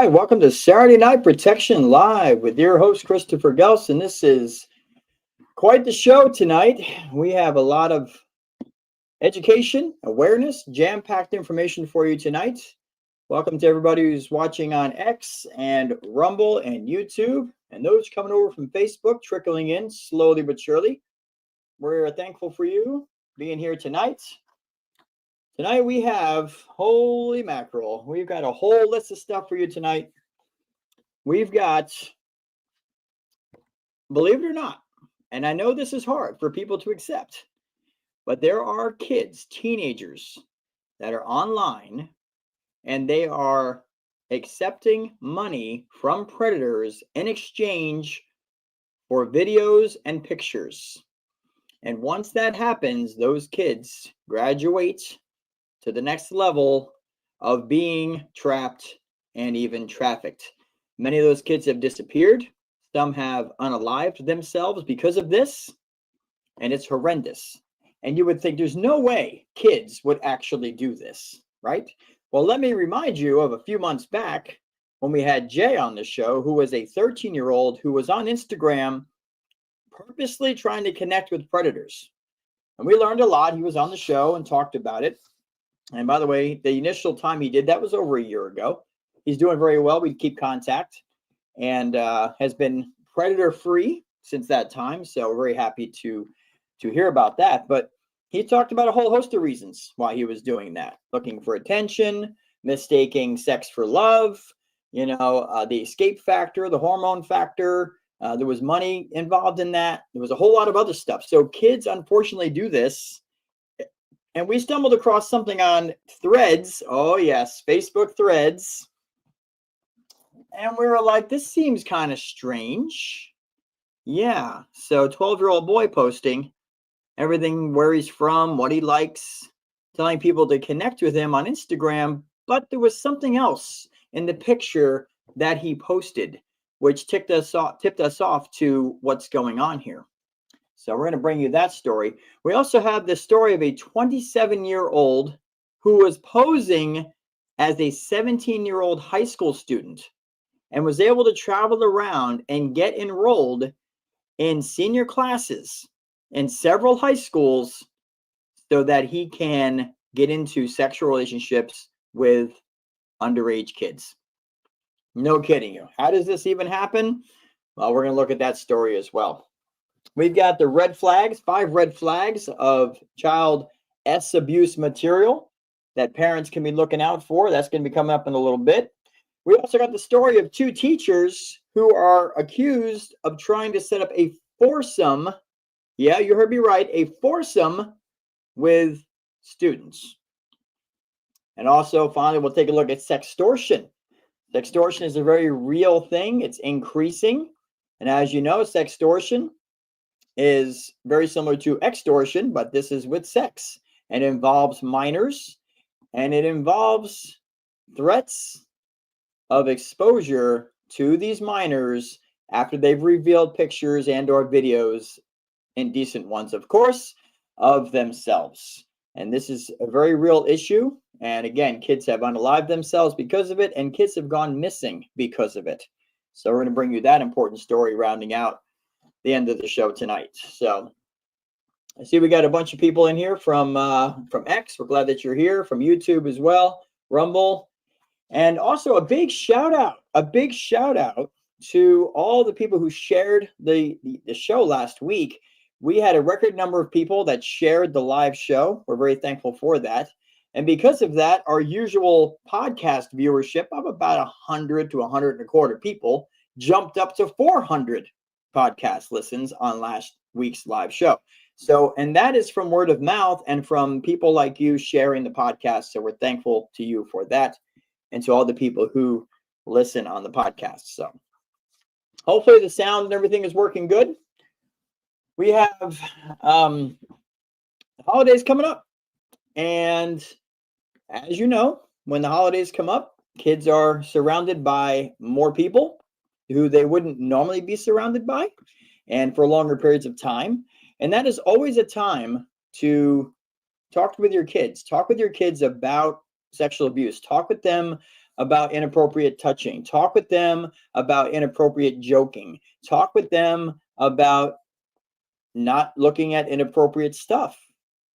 right, welcome to Saturday Night Protection Live with your host, Christopher Gelson. This is quite the show tonight. We have a lot of education, awareness, jam-packed information for you tonight. Welcome to everybody who's watching on X and Rumble and YouTube, and those coming over from Facebook, trickling in slowly but surely. We're thankful for you being here tonight. Tonight we have, holy mackerel, we've got a whole list of stuff for you tonight. We've got, believe it or not, and I know this is hard for people to accept, but there are kids, teenagers, that are online and they are accepting money from predators in exchange for videos and pictures. And once that happens, those kids graduate to the next level of being trapped and even trafficked. Many of those kids have disappeared. Some have unalived themselves because of this, and it's horrendous. And you would think there's no way kids would actually do this, right? Well, let me remind you of a few months back when we had Jay on the show, who was a 13-year-old who was on Instagram purposely trying to connect with predators. And we learned a lot. He was on the show and talked about it. And by the way, the initial time he did that was over a year ago. He's doing very well. We keep contact and has been predator-free since that time. So we're very happy to hear about that. But he talked about a whole host of reasons why he was doing that. Looking for attention, mistaking sex for love, the escape factor, the hormone factor. There was money involved in that. There was a whole lot of other stuff. So kids, unfortunately, do this. And we stumbled across something on Threads. Oh, yes, Facebook Threads. And we were like, this seems kind of strange. Yeah, so 12-year-old boy posting everything, where he's from, what he likes, telling people to connect with him on Instagram. But there was something else in the picture that he posted, which tipped us off to what's going on here. So we're going to bring you that story. We also have the story of a 27-year-old who was posing as a 17-year-old high school student and was able to travel around and get enrolled in senior classes in several high schools so that he can get into sexual relationships with underage kids. No kidding you. How does this even happen? Well, we're going to look at that story as well. We've got the red flags, 5 red flags of child abuse material that parents can be looking out for. That's going to be coming up in a little bit. We also got the story of 2 teachers who are accused of trying to set up a foursome. Yeah, you heard me right, a foursome with students. And also, finally, we'll take a look at sextortion. Sextortion is a very real thing. It's increasing. And as you know, sextortion is very similar to extortion, but this is with sex. And it involves minors, and it involves threats of exposure to these minors after they've revealed pictures and or videos, indecent ones, of course, of themselves. And this is a very real issue. And again, kids have unalived themselves because of it, and kids have gone missing because of it. So we're going to bring you that important story rounding out the end of the show tonight. So I see we got a bunch of people in here from X. We're glad that you're here, from YouTube as well, Rumble. And also a big shout out to all the people who shared the show last week. We had a record number of people that shared the live show. We're very thankful for that. And because of that, our usual podcast viewership of about 100 to 125 people jumped up to 400 podcast listens on last week's live show. So, and that is from word of mouth and from people like you sharing the podcast. So we're thankful to you for that, and to all the people who listen on the podcast. So hopefully the sound and everything is working good. We have the holidays coming up. And as you know, when the holidays come up, kids are surrounded by more people who they wouldn't normally be surrounded by, and for longer periods of time. And that is always a time to talk with your kids. Talk with your kids about sexual abuse. Talk with them about inappropriate touching. Talk with them about inappropriate joking. Talk with them about not looking at inappropriate stuff.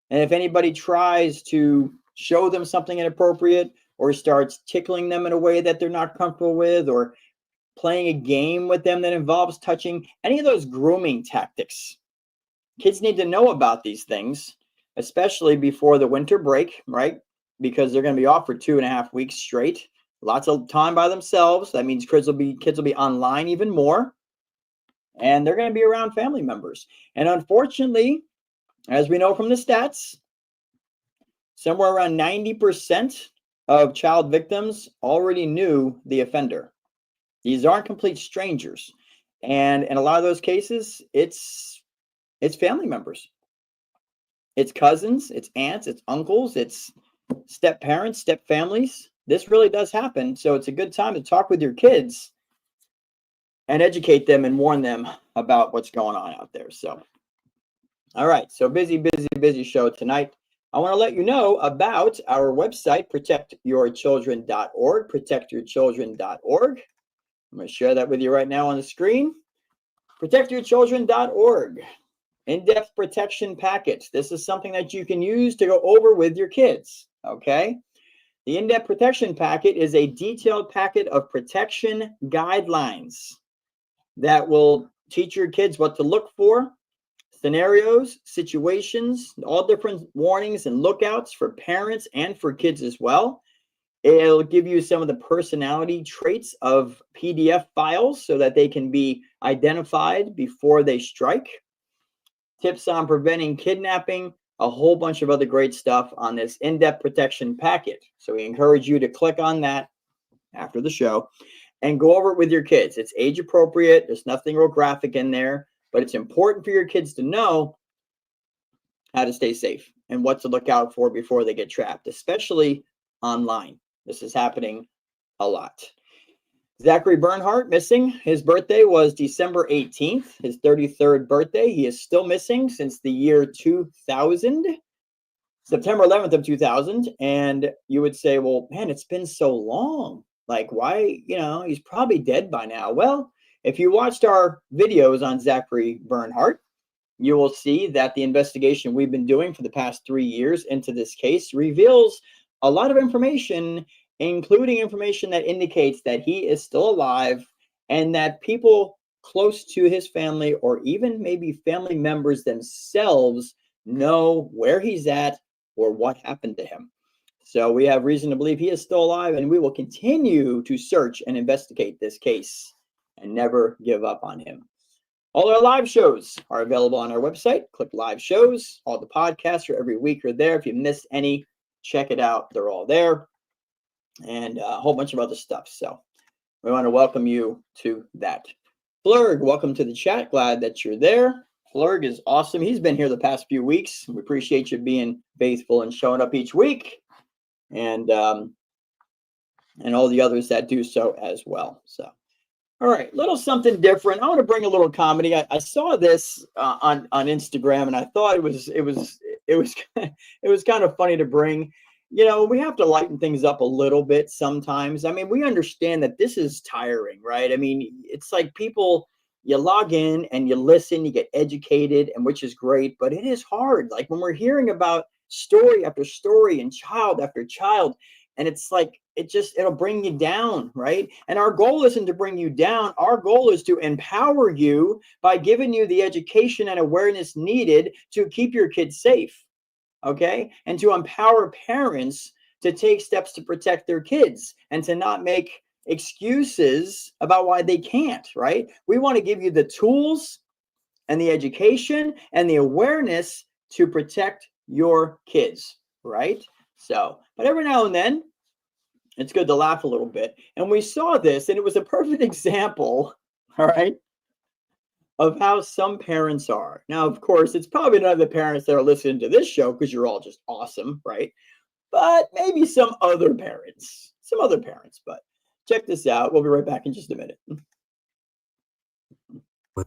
And if anybody tries to show them something inappropriate or starts tickling them in a way that they're not comfortable with, or playing a game with them that involves touching, any of those grooming tactics, kids need to know about these things, especially before the winter break, right? Because they're going to be off for 2.5 weeks straight. Lots of time by themselves. That means kids will be online even more. And they're going to be around family members. And unfortunately, as we know from the stats, somewhere around 90% of child victims already knew the offender. These aren't complete strangers. And in a lot of those cases, it's family members. It's cousins, it's aunts, it's uncles, it's step parents, step families. This really does happen. So it's a good time to talk with your kids and educate them and warn them about what's going on out there. So, all right. So busy show tonight. I want to let you know about our website, protectyourchildren.org, protectyourchildren.org. I'm going to share that with you right now on the screen. Protectyourchildren.org. In-depth protection packets. This is something that you can use to go over with your kids. Okay. The in-depth protection packet is a detailed packet of protection guidelines that will teach your kids what to look for, scenarios, situations, all different warnings and lookouts for parents and for kids as well. It'll give you some of the personality traits of PDF files so that they can be identified before they strike. Tips on preventing kidnapping, a whole bunch of other great stuff on this in-depth protection packet. So we encourage you to click on that after the show and go over it with your kids. It's age appropriate. There's nothing real graphic in there, but it's important for your kids to know how to stay safe and what to look out for before they get trapped, especially online. This is happening a lot. Zachary Bernhardt missing. His birthday was December 18th, his 33rd birthday. He is still missing since the year 2000, September 11th of 2000. And you would say, well, man, it's been so long. Like, why, he's probably dead by now. Well, if you watched our videos on Zachary Bernhardt, you will see that the investigation we've been doing for the past 3 years into this case reveals a lot of information, including information that indicates that he is still alive and that people close to his family or even maybe family members themselves know where he's at or what happened to him. So we have reason to believe he is still alive, and we will continue to search and investigate this case and never give up on him. All our live shows are available on our website. Click live shows. All the podcasts for every week are there. If you missed any, check it out. They're all there. And a whole bunch of other stuff. So we want to welcome you to that. Flurg, welcome to the chat. Glad that you're there. Flurg is awesome. He's been here the past few weeks. We appreciate you being faithful and showing up each week. And all the others that do so as well. So, all right, little something different. I want to bring a little comedy. I saw this on Instagram, and I thought it was kind of funny to bring. We have to lighten things up a little bit sometimes. I mean, we understand that this is tiring, right? I mean, it's like people, you log in and you listen, you get educated, and which is great, but it is hard. Like when we're hearing about story after story and child after child, and it's like, it'll bring you down, right? And our goal isn't to bring you down. Our goal is to empower you by giving you the education and awareness needed to keep your kids safe. Okay, and to empower parents to take steps to protect their kids and to not make excuses about why they can't, right? We want to give you the tools and the education and the awareness to protect your kids, right? So, but every now and then, it's good to laugh a little bit. And we saw this, and it was a perfect example, all right, of how some parents are. Now, of course, it's probably none of the parents that are listening to this show because you're all just awesome, right? But maybe some other parents, but check this out. We'll be right back in just a minute. To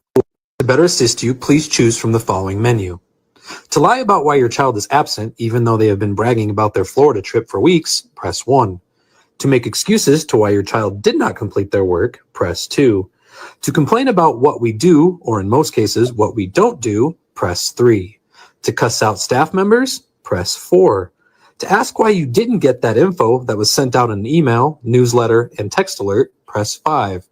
better assist you, please choose from the following menu. To lie about why your child is absent, even though they have been bragging about their Florida trip for weeks, press 1. To make excuses to why your child did not complete their work, press 2. To complain about what we do, or in most cases, what we don't do, press 3. To cuss out staff members, press 4. To ask why you didn't get that info that was sent out in an email, newsletter, and text alert, press 5.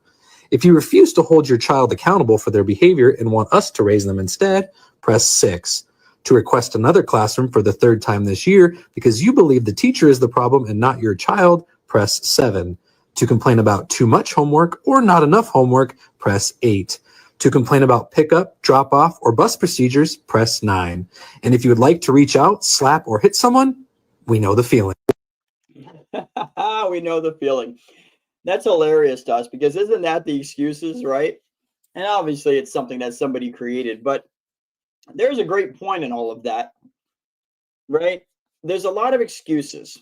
If you refuse to hold your child accountable for their behavior and want us to raise them instead, press 6. To request another classroom for the 3rd time this year because you believe the teacher is the problem and not your child, press 7. To complain about too much homework or not enough homework, press 8. To complain about pickup, drop-off, or bus procedures, press 9. And if you would like to reach out, slap, or hit someone, we know the feeling. We know the feeling. That's hilarious to us because isn't that the excuses, right? And obviously it's something that somebody created, but there's a great point in all of that, right? There's a lot of excuses.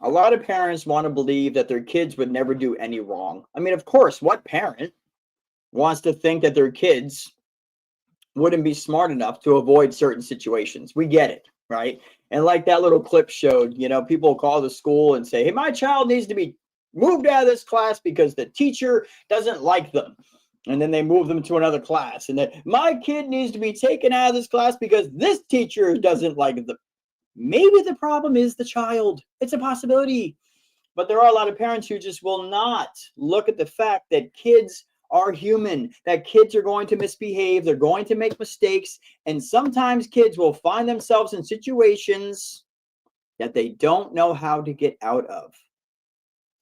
A lot of parents want to believe that their kids would never do any wrong. I mean, of course, what parent wants to think that their kids wouldn't be smart enough to avoid certain situations? We get it, right? And like that little clip showed, people call the school and say, hey, my child needs to be moved out of this class because the teacher doesn't like them. And then they move them to another class. And then my kid needs to be taken out of this class because this teacher doesn't like them. Maybe the problem is the child. It's a possibility. But there are a lot of parents who just will not look at the fact that kids are human, that kids are going to misbehave, they're going to make mistakes, and sometimes kids will find themselves in situations that they don't know how to get out of.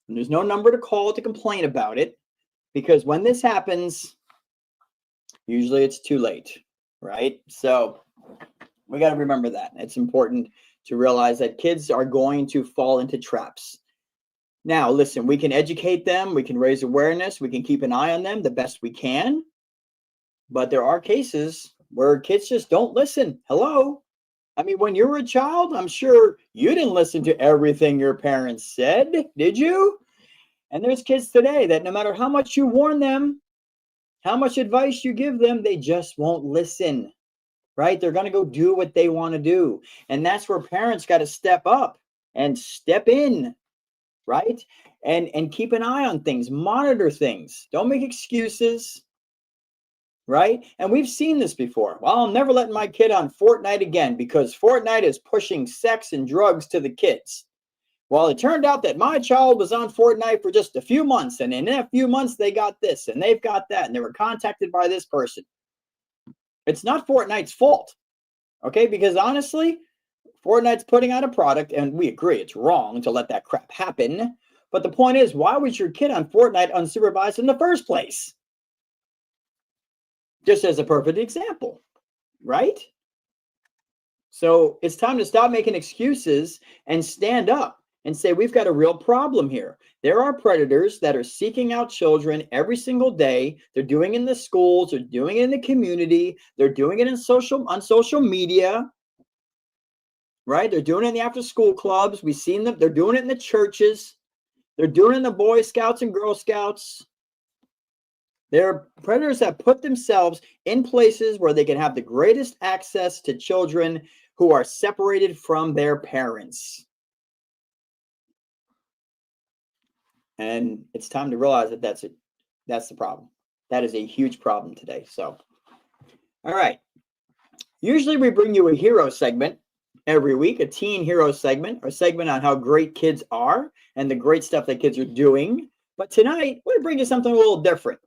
And there's no number to call to complain about it, because when this happens, usually it's too late, right? So we got to remember that. It's important to realize that kids are going to fall into traps. Now, listen, we can educate them, we can raise awareness, we can keep an eye on them the best we can. But there are cases where kids just don't listen. Hello? I mean, when you were a child, I'm sure you didn't listen to everything your parents said, did you? And there's kids today that no matter how much you warn them, how much advice you give them, they just won't listen, right? They're going to go do what they want to do. And that's where parents got to step up and step in, right? And keep an eye on things, monitor things. Don't make excuses, right? And we've seen this before. Well, I'm never letting my kid on Fortnite again because Fortnite is pushing sex and drugs to the kids. Well, it turned out that my child was on Fortnite for just a few months, and in a few months they got this and they've got that, and they were contacted by this person. It's not Fortnite's fault, okay? Because honestly, Fortnite's putting out a product, and we agree it's wrong to let that crap happen. But the point is, why was your kid on Fortnite unsupervised in the first place? Just as a perfect example, right? So it's time to stop making excuses and stand up and say, we've got a real problem here. There are predators that are seeking out children every single day. They're doing it in the schools, they're doing it in the community, they're doing it on social media, right? They're doing it in the after school clubs. We've seen them. They're doing it in the churches. They're doing it in the Boy Scouts and Girl Scouts. They're predators that put themselves in places where they can have the greatest access to children who are separated from their parents. And it's time to realize that that's it. That's the problem. That is a huge problem today. So, all right. Usually we bring you a hero segment every week, a teen hero segment, or segment on how great kids are and the great stuff that kids are doing. But tonight, we're going to bring you something a little different.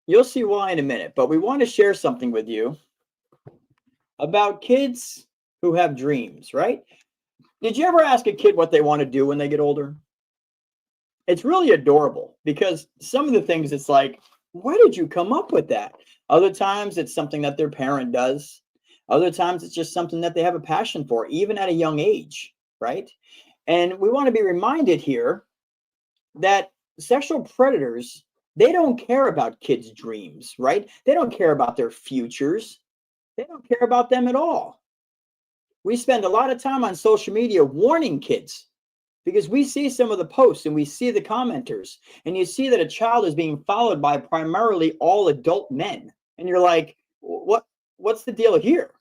You'll see why in a minute, but we want to share something with you about kids who have dreams, right? Did you ever ask a kid what they want to do when they get older? It's really adorable because some of the things it's like, where did you come up with that? Other times it's something that their parent does. Other times it's just something that they have a passion for, even at a young age, right? And we want to be reminded here that sexual predators, they don't care about kids' dreams, right? They don't care about their futures. They don't care about them at all. We spend a lot of time on social media warning kids because we see some of the posts and we see the commenters, and you see that a child is being followed by primarily all adult men. And you're like, what's the deal here?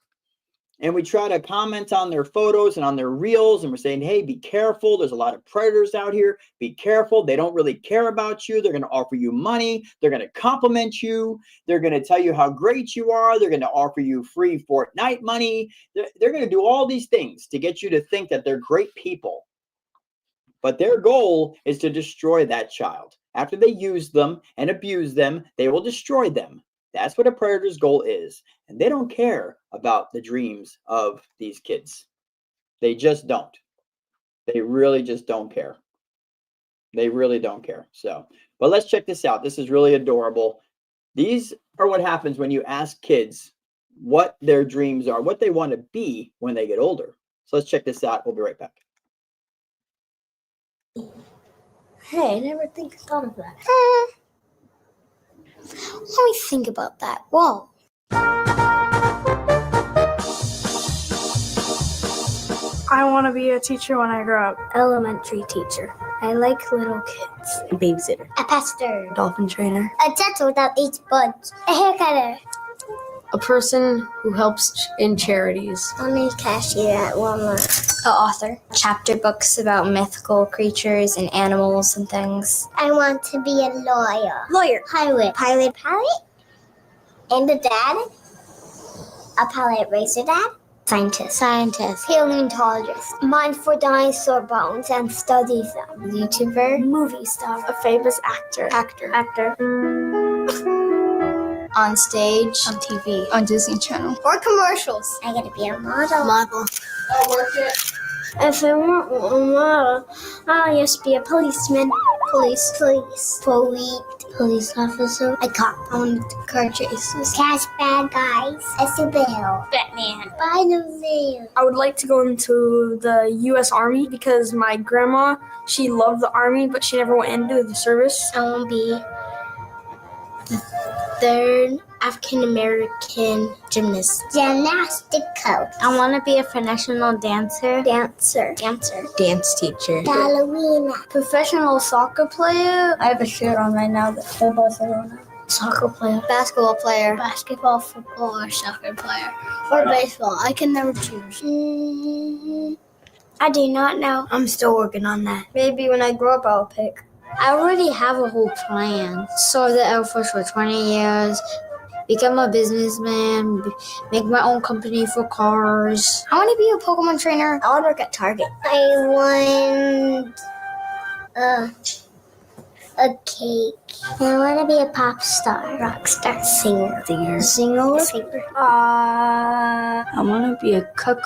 and we try to comment on their photos and on their reels, and we're saying, hey, be careful, there's a lot of predators out here, be careful, they don't really care about you, they're going to offer you money, they're going to compliment you, they're going to tell you how great you are, they're going to offer you free Fortnite money, they're going to do all these things to get you to think that they're great people. But their goal is to destroy that child. After they use them and abuse them, they will destroy them. That's what a predator's goal is. And they don't care about the dreams of these kids. They just don't. They really just don't care. They really don't care. So, but let's check this out. This is really adorable. These are what happens when you ask kids what their dreams are, what they want to be when they get older. So let's check this out. We'll be right back. Hey, I never thought of that. Let me think about that. Whoa. I want to be a teacher when I grow up. Elementary teacher. I like little kids. A babysitter. A pastor. Dolphin trainer. A dental that eats bugs. A haircutter. A person who helps in charities. I'm a cashier at Walmart. An author. Chapter books about mythical creatures and animals and things. I want to be a lawyer. Lawyer. Pilot. Pilot. And a dad. A pilot racer dad. Scientist. Paleontologist. Mines for dinosaur bones and studies them. YouTuber. Movie star. A famous actor. Actor. On stage. On TV. On Disney Channel. Or commercials. I gotta be a model. I'll work it. If I want a model, I'll just be a policeman. Police officer. A cop. I want to car chases. Catch bad guys. A superhero. Batman. Spider-Man. I would like to go into the U.S. Army because my grandma, she loved the Army, but she never went into the service. I want to be the third African-American gymnast. Gymnastic coach. I want to be a professional dancer. Dancer. Dance teacher. Ballerina. Professional soccer player. I have a shirt on right now that says Barcelona. Soccer player. Basketball player. Basketball, football, or soccer player. Or baseball. I can never choose. I do not know. I'm still working on that. Maybe when I grow up, I'll pick. I already have a whole plan. Serve the Air Force for 20 years. Become a businessman. Make my own company for cars. I want to be a Pokemon trainer. I want to work at Target. I want a cake. I want to be a pop star, rock star, singer. I want to be a cook,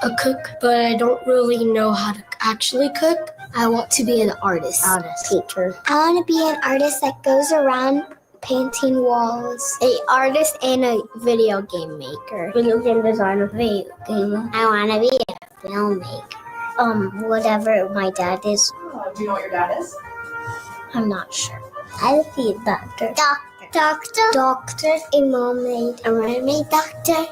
but I don't really know how to actually cook. I want to be an artist. Teacher. I want to be an artist that goes around painting walls. An artist and a video game maker. Video game designer. Video game. I want to be a filmmaker. Whatever my dad is. Do you know what your dad is? I'm not sure. I would be a doctor. Doctor. A mermaid. A mermaid doctor.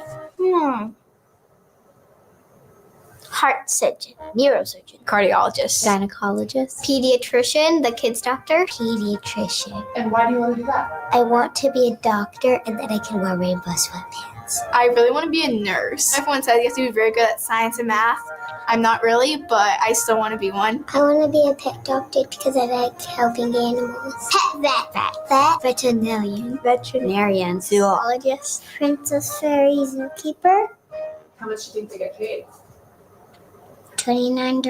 Heart surgeon. Neurosurgeon. Cardiologist. Gynecologist. Pediatrician. The kids' doctor. Pediatrician. And why do you want to do that? I want to be a doctor and then I can wear rainbow sweatpants. I really want to be a nurse. Everyone says you have to be very good at science and math. I'm not really, but I still want to be one. I want to be a pet doctor because I like helping animals. Pet vet. Veterinarian. Zoologist. Princess Fairy Zookeeper. How much do you think they get paid? $29.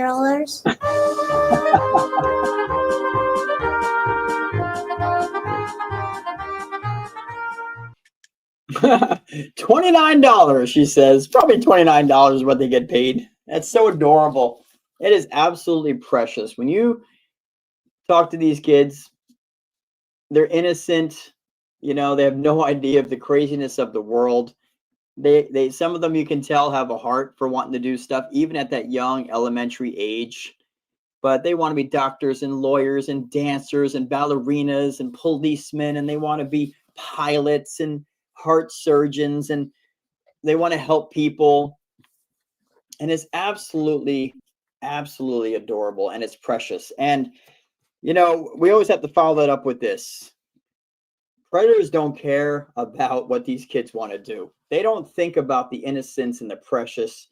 $29, she says. Probably $29 is what they get paid. That's so adorable. It is absolutely precious. When you talk to these kids, they're innocent. You know, they have no idea of the craziness of the world. They some of them, you can tell, have a heart for wanting to do stuff, even at that young elementary age. But they want to be doctors and lawyers and dancers and ballerinas and policemen, and they want to be pilots and heart surgeons, and they want to help people. And it's absolutely adorable, and it's precious. And, you know, we always have to follow that up with this. Predators don't care about what these kids want to do. They don't think about the innocence and the precious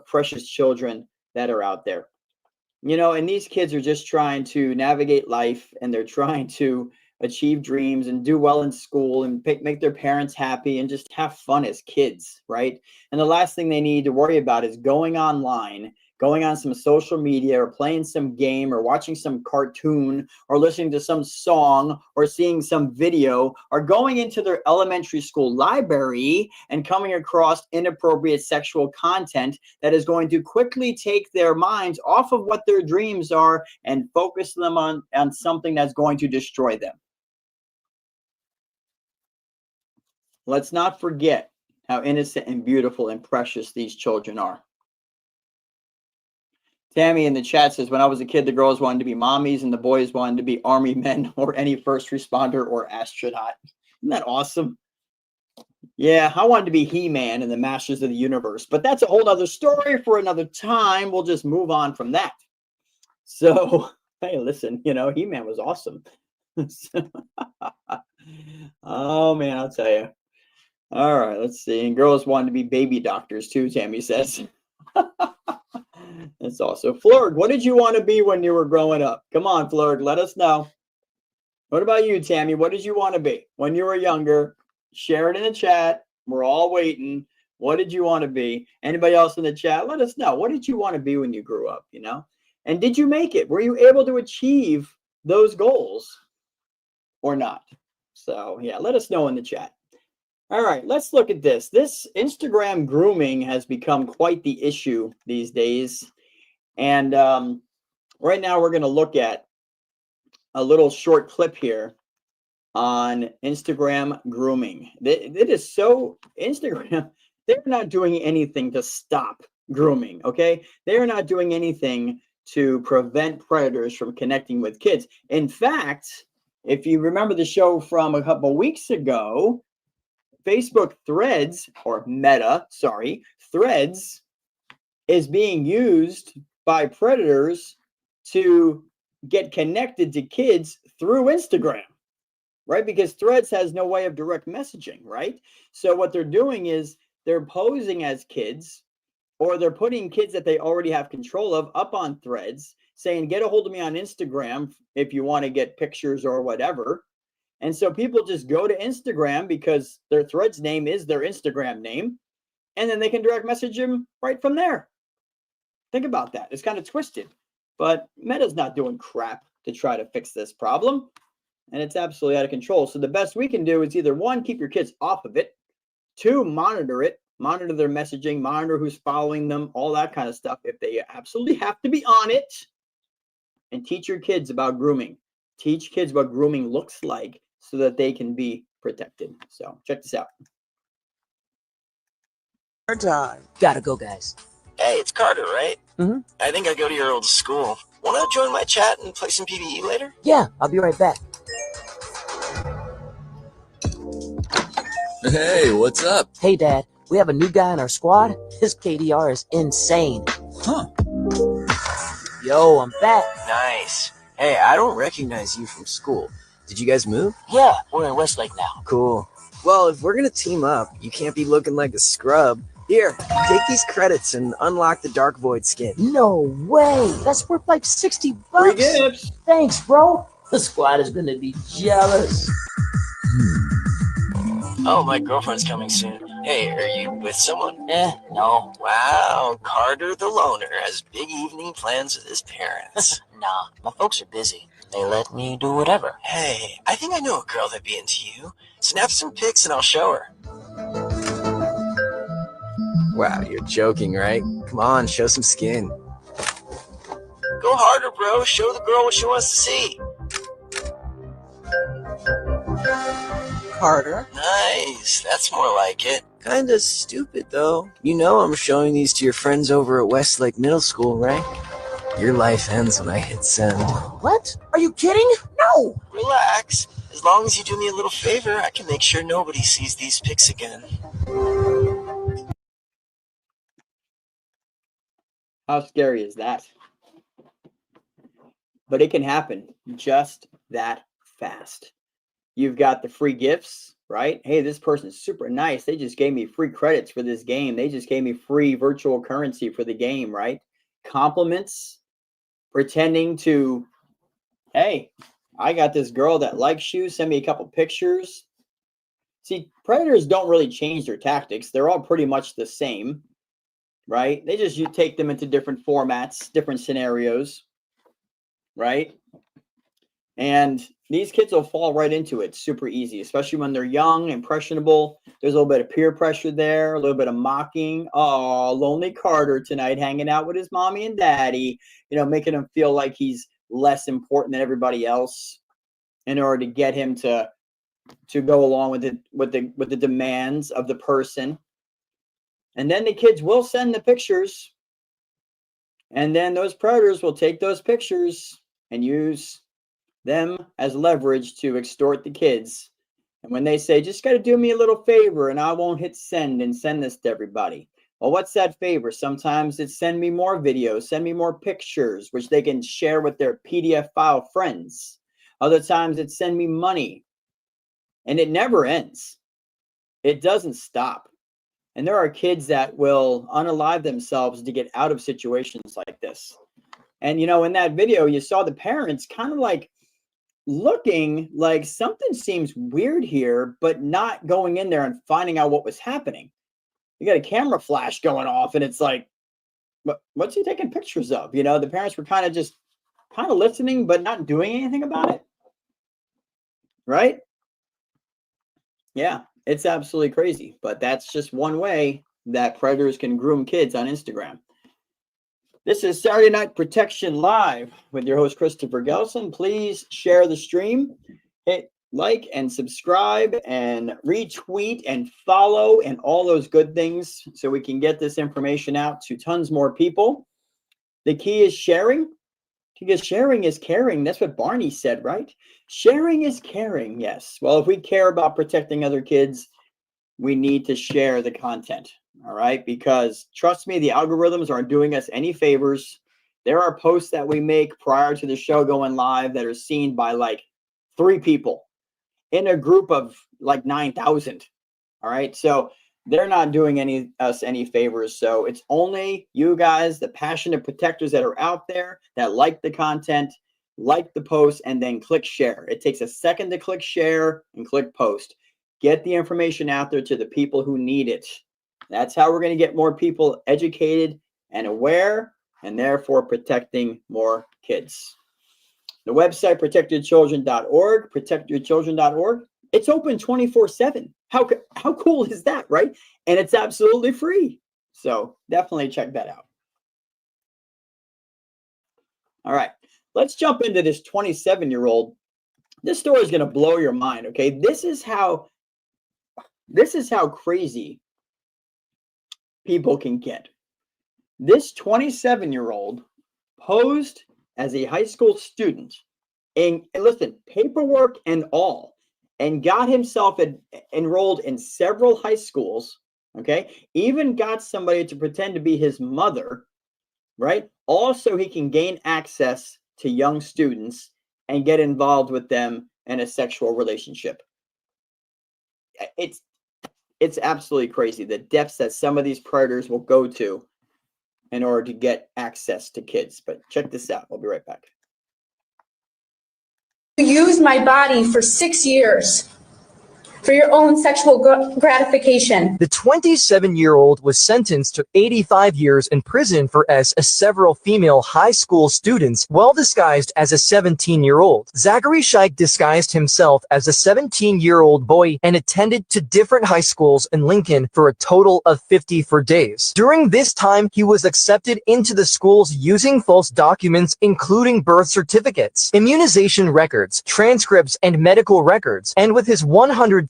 precious children that are out there. And these kids are just trying to navigate life, and they're trying to achieve dreams and do well in school and make their parents happy and just have fun as kids, right? And the last thing they need to worry about is going online, going on some social media, or playing some game, or watching some cartoon, or listening to some song, or seeing some video, or going into their elementary school library and coming across inappropriate sexual content that is going to quickly take their minds off of what their dreams are and focus them on something that's going to destroy them. Let's not forget how innocent and beautiful and precious these children are. Tammy in the chat says, when I was a kid, the girls wanted to be mommies and the boys wanted to be army men or any first responder or astronaut. Isn't that awesome? Yeah, I wanted to be He-Man and the Masters of the Universe, but that's a whole other story for another time. We'll just move on from that. So, hey, listen, He-Man was awesome. Oh, man, I'll tell you. All right, let's see. And girls wanted to be baby doctors too, Tammy says. That's also Flurg. What did you want to be when you were growing up? Come on, Flurg, let us know. What about you, Tammy? What did you want to be when you were younger? Share it in the chat. We're all waiting. What did you want to be? Anybody else in the chat? Let us know. What did you want to be when you grew up? And did you make it? Were you able to achieve those goals or not? So yeah, let us know in the chat. All right, let's look at this. This Instagram grooming has become quite the issue these days. And right now we're going to look at a little short clip here on Instagram grooming. It is so, Instagram, they're not doing anything to stop grooming, okay? They're not doing anything to prevent predators from connecting with kids. In fact, if you remember the show from a couple weeks ago, Facebook Threads, or Meta, Threads is being used by predators to get connected to kids through Instagram, right? Because Threads has no way of direct messaging, right? So what they're doing is they're posing as kids, or they're putting kids that they already have control of up on Threads, saying, get a hold of me on Instagram if you want to get pictures or whatever. And so people just go to Instagram because their Threads name is their Instagram name, and then they can direct message them right from there. Think about that. It's kind of twisted, but Meta's not doing crap to try to fix this problem, and it's absolutely out of control. So the best we can do is either one, keep your kids off of it, two, monitor it, monitor their messaging, monitor who's following them, all that kind of stuff if they absolutely have to be on it, and teach your kids about grooming. Teach kids what grooming looks like so that they can be protected. So check this out. Time. Gotta go, guys. Hey, it's Carter, right? Mm-hmm. I think I go to your old school. Wanna join my chat and play some PvE later? Yeah, I'll be right back. Hey, what's up? Hey, Dad. We have a new guy in our squad. His KDR is insane. Huh. Yo, I'm back. Nice. Hey, I don't recognize you from school. Did you guys move? Yeah, we're in Westlake now. Cool. Well, if we're gonna team up, you can't be looking like a scrub. Here, take these credits and unlock the Dark Void skin. No way. That's worth like $60. Free gifts. Thanks, bro. The squad is gonna be jealous. Oh, my girlfriend's coming soon. Hey, are you with someone? No. Wow, Carter the loner has big evening plans with his parents. Nah, my folks are busy. They let me do whatever. Hey, I think I know a girl that'd be into you. Snap some pics and I'll show her. Wow, you're joking, right? Come on, show some skin. Go harder, bro. Show the girl what she wants to see. Carter? Nice. That's more like it. Kinda stupid, though. You know I'm showing these to your friends over at Westlake Middle School, right? Your life ends when I hit send. What? Are you kidding? No! Relax. As long as you do me a little favor, I can make sure nobody sees these pics again. How scary is that? But it can happen just that fast. You've got the free gifts right? Hey, this person's super nice. They just gave me free credits for this game. They just gave me free virtual currency for the game, right? Compliments, pretending to, hey, I got this girl that likes you. Send me a couple pictures. See, predators don't really change their tactics. They're all pretty much the same, right? They just, you take them into different formats, different scenarios, right? And these kids will fall right into it super easy, especially when they're young, impressionable. There's a little bit of peer pressure there, a little bit of mocking. Oh, lonely Carter tonight hanging out with his mommy and daddy, making him feel like he's less important than everybody else in order to get him to go along with the demands of the person. And then the kids will send the pictures. And then those predators will take those pictures and use them as leverage to extort the kids. And when they say, just got to do me a little favor and I won't hit send and send this to everybody. Well, what's that favor? Sometimes it's send me more videos, send me more pictures, which they can share with their PDF file friends. Other times it's send me money. And it never ends. It doesn't stop. And there are kids that will unalive themselves to get out of situations like this. And, in that video, you saw the parents kind of like looking like something seems weird here, but not going in there and finding out what was happening. You got a camera flash going off and it's like, what's he taking pictures of? The parents were kind of listening, but not doing anything about it. Right? Yeah, it's absolutely crazy. But that's just one way that predators can groom kids on Instagram. This is Saturday Night Protection Live with your host, Christopher Gelson. Please share the stream, hit like and subscribe and retweet and follow and all those good things so we can get this information out to tons more people. The key is sharing, because sharing is caring. That's what Barney said, right? Sharing is caring, yes. Well, if we care about protecting other kids, we need to share the content. All right, because trust me, the algorithms aren't doing us any favors. There are posts that we make prior to the show going live that are seen by like 3 people in a group of like 9,000. All right, so they're not doing us any favors. So it's only you guys, the passionate protectors that are out there that like the content, like the post, and then click share. It takes a second to click share and click post. Get the information out there to the people who need it. That's how we're going to get more people educated and aware, and therefore protecting more kids. The website, protectyourchildren.org, protectyourchildren.org. It's open 24/7. How cool is that, right? And it's absolutely free. So definitely check that out. All right, let's jump into this 27-year-old. This story is going to blow your mind, okay? This is how crazy people can get. This 27-year-old posed as a high school student, and listen, paperwork and all, and got himself enrolled in several high schools, okay? Even got somebody to pretend to be his mother, right? Also, he can gain access to young students and get involved with them in a sexual relationship. It's absolutely crazy, the depths that some of these predators will go to in order to get access to kids. But check this out. We'll be right back. You used my body for 6 years for your own sexual gratification. The 27-year-old was sentenced to 85 years in prison for several female high school students while disguised as a 17-year-old. Zachary Scheich disguised himself as a 17-year-old boy and attended to different high schools in Lincoln for a total of 54 days. During this time, he was accepted into the schools using false documents, including birth certificates, immunization records, transcripts, and medical records. And with his 164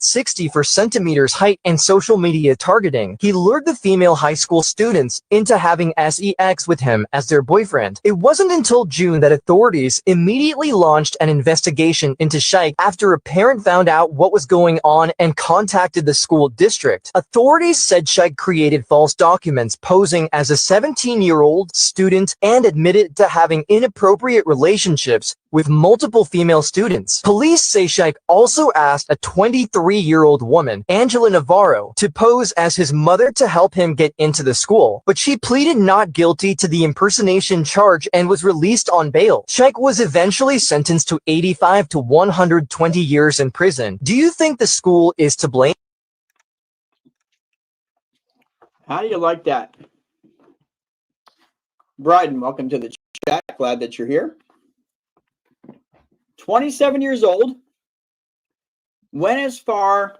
centimeters height and social media targeting, he lured the female high school students into having sex with him as their boyfriend. It wasn't until June that authorities immediately launched an investigation into Scheich after a parent found out what was going on and contacted the school district. Authorities said Scheich created false documents posing as a 17-year-old student and admitted to having inappropriate relationships with multiple female students. Police say Scheich also asked a 23-year-old woman, Angela Navarro, to pose as his mother to help him get into the school, but she pleaded not guilty to the impersonation charge and was released on bail. Scheich was eventually sentenced to 85 to 120 years in prison. Do you think the school is to blame? How do you like that? Bryden, welcome to the chat. Glad that you're here. 27 years old, went as far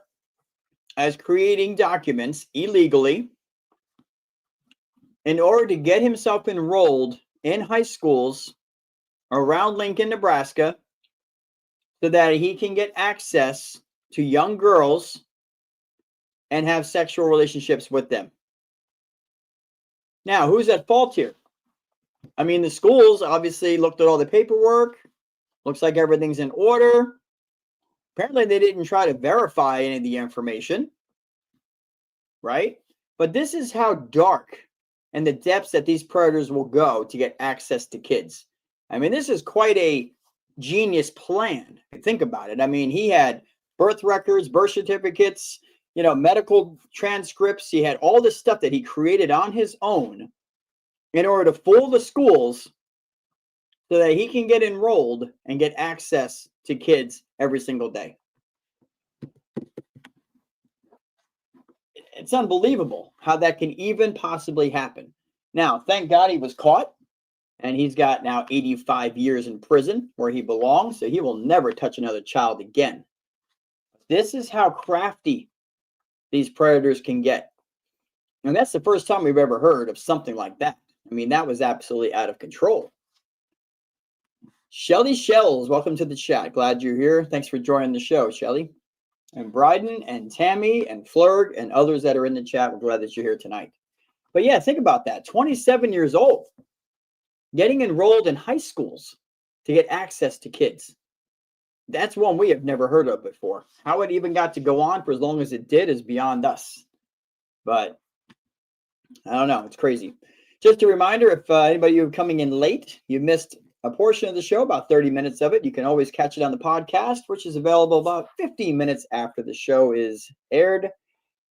as creating documents illegally in order to get himself enrolled in high schools around Lincoln, Nebraska, so that he can get access to young girls and have sexual relationships with them. Now, who's at fault here? I mean, the schools obviously looked at all the paperwork. Looks like everything's in order. Apparently, they didn't try to verify any of the information, right? But this is how dark and the depths that these predators will go to get access to kids. I mean, this is quite a genius plan. Think about it. I mean, he had birth records, birth certificates, medical transcripts. He had all this stuff that he created on his own in order to fool the schools so that he can get enrolled and get access to kids every single day. It's unbelievable how that can even possibly happen. Now, thank God he was caught, and he's got now 85 years in prison where he belongs, so he will never touch another child again. This is how crafty these predators can get. And that's the first time we've ever heard of something like that. I mean, that was absolutely out of control. Shelly Shells, welcome to the chat. Glad you're here. Thanks for joining the show, Shelly. And Bryden and Tammy and Flurg and others that are in the chat. We're glad that you're here tonight. But yeah, think about that. 27 years old, getting enrolled in high schools to get access to kids. That's one we have never heard of before. How it even got to go on for as long as it did is beyond us. But I don't know. It's crazy. Just a reminder, if anybody you coming in late, you missed a portion of the show, about 30 minutes of it, you can always catch it on the podcast, which is available about 15 minutes after the show is aired.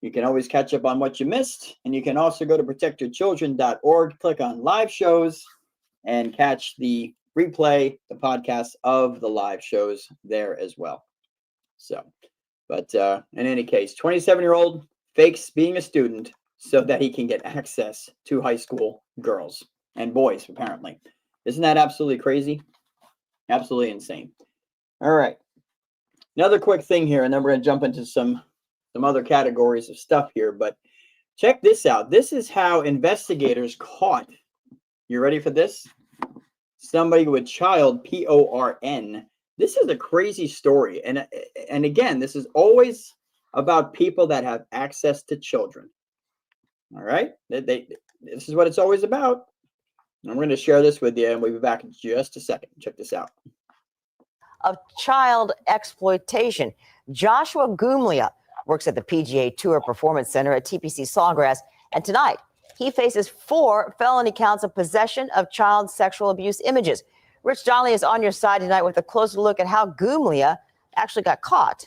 You can always catch up on what you missed, and you can also go to protectyourchildren.org, click on live shows, and catch the replay, the podcast of the live shows there as well. So, but in any case, 27-year-old fakes being a student so that he can get access to high school girls and boys, apparently. Isn't that absolutely crazy? Absolutely insane. All right. Another quick thing here, and then we're going to jump into some other categories of stuff here. But check this out. This is how investigators caught, you ready for this? Somebody with child PORN. This is a crazy story. And again, this is always about people that have access to children. All right. This is what it's always about. I'm going to share this with you, and we'll be back in just a second. Check this out. Of child exploitation. Joshua Gumlia works at the PGA Tour Performance Center at TPC Sawgrass, and tonight he faces 4 felony counts of possession of child sexual abuse images. Rich Donnelly is on your side tonight with a closer look at how Gumlia actually got caught.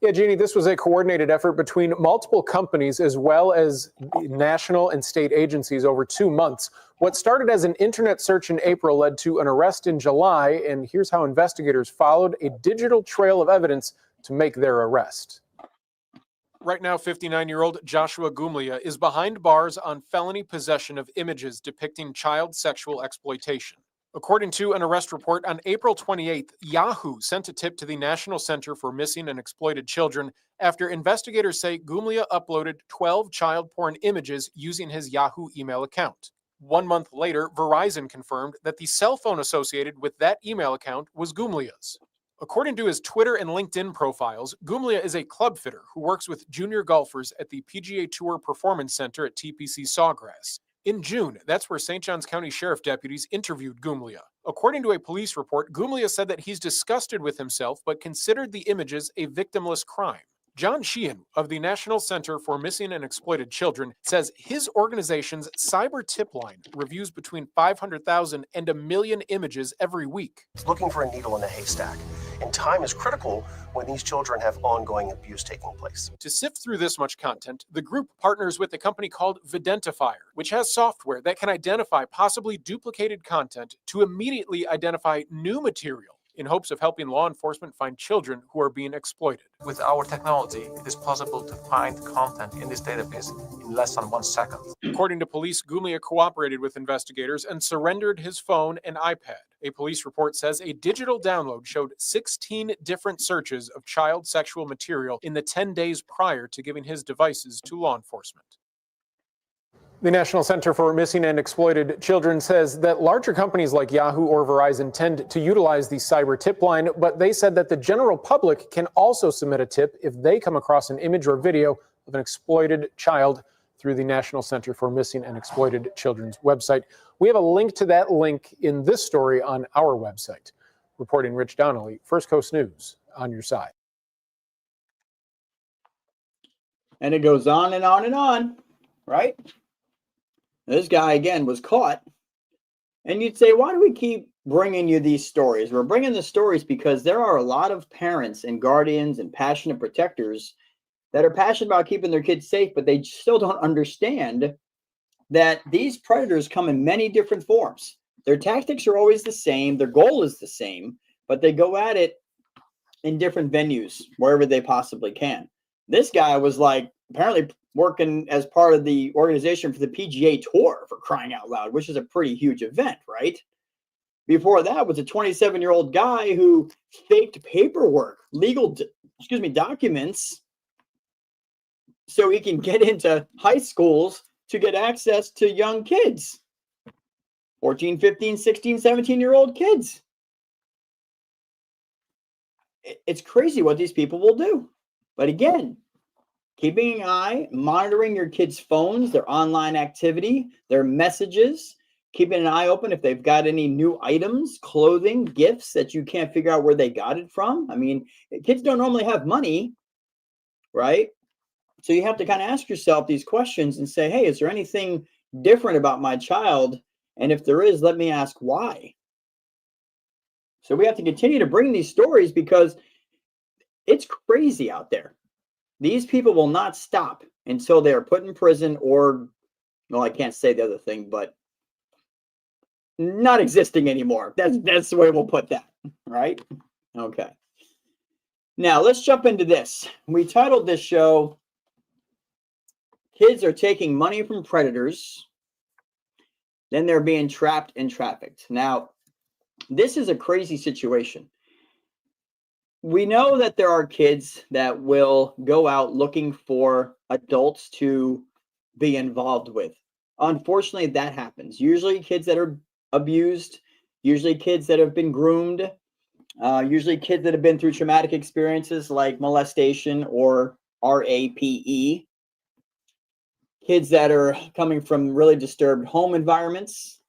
Yeah, Jeannie, this was a coordinated effort between multiple companies as well as national and state agencies over 2 months. What started as an internet search in April led to an arrest in July, and here's how investigators followed a digital trail of evidence to make their arrest. Right now, 59-year-old Joshua Gumlia is behind bars on felony possession of images depicting child sexual exploitation. According to an arrest report on April 28th, Yahoo sent a tip to the National Center for Missing and Exploited Children after investigators say Gumlia uploaded 12 child porn images using his Yahoo email account. 1 month later, Verizon confirmed that the cell phone associated with that email account was Gumlia's. According to his Twitter and LinkedIn profiles, Gumlia is a club fitter who works with junior golfers at the PGA Tour Performance Center at TPC Sawgrass. In June, that's where St. Johns County Sheriff deputies interviewed Gumlia. According to a police report, Gumlia said that he's disgusted with himself but considered the images a victimless crime. John Sheehan of the National Center for Missing and Exploited Children says his organization's cyber tip line reviews between 500,000 and 1 million images every week. It's looking for a needle in a haystack, and time is critical when these children have ongoing abuse taking place. To sift through this much content, the group partners with a company called Videntifier, which has software that can identify possibly duplicated content to immediately identify new material in hopes of helping law enforcement find children who are being exploited. With our technology, it is possible to find content in this database in less than 1 second. According to police, Gumlia cooperated with investigators and surrendered his phone and iPad. A police report says a digital download showed 16 different searches of child sexual material in the 10 days prior to giving his devices to law enforcement. The National Center for Missing and Exploited Children says that larger companies like Yahoo or Verizon tend to utilize the cyber tip line, but they said that the general public can also submit a tip if they come across an image or video of an exploited child through the National Center for Missing and Exploited Children's website. We have a link to that link in this story on our website. Reporting Rich Donnelly, First Coast News, on your side. And it goes on and on and on, right? This guy, again, was caught. And you'd say, why do we keep bringing you these stories? We're bringing the stories because there are a lot of parents and guardians and passionate protectors that are passionate about keeping their kids safe, but they still don't understand that these predators come in many different forms. Their tactics are always the same. Their goal is the same, but they go at it in different venues, wherever they possibly can. This guy was like apparently working as part of the organization for the PGA Tour, for crying out loud, which is a pretty huge event, right? Before that was a 27-year-old guy who faked paperwork, legal, documents, so he can get into high schools to get access to young kids, 14, 15, 16, 17-year-old kids. It's crazy what these people will do. But again, keeping an eye, monitoring your kids' phones, their online activity, their messages, keeping an eye open if they've got any new items, clothing, gifts that you can't figure out where they got it from. I mean, kids don't normally have money, right? So you have to kind of ask yourself these questions and say, hey, is there anything different about my child? And if there is, let me ask why. So we have to continue to bring these stories because it's crazy out there. These people will not stop until they are put in prison or, well, I can't say the other thing, but not existing anymore. That's the way we'll put that, right? Okay. Now let's jump into this. We titled this show, Kids Are Taking Money from Predators, Then They're Being Trapped and Trafficked. Now, this is a crazy situation. We know that there are kids that will go out looking for adults to be involved with. Unfortunately, that happens. Usually kids that are abused, usually kids that have been groomed, usually kids that have been through traumatic experiences like molestation or RAPE, kids that are coming from really disturbed home environments.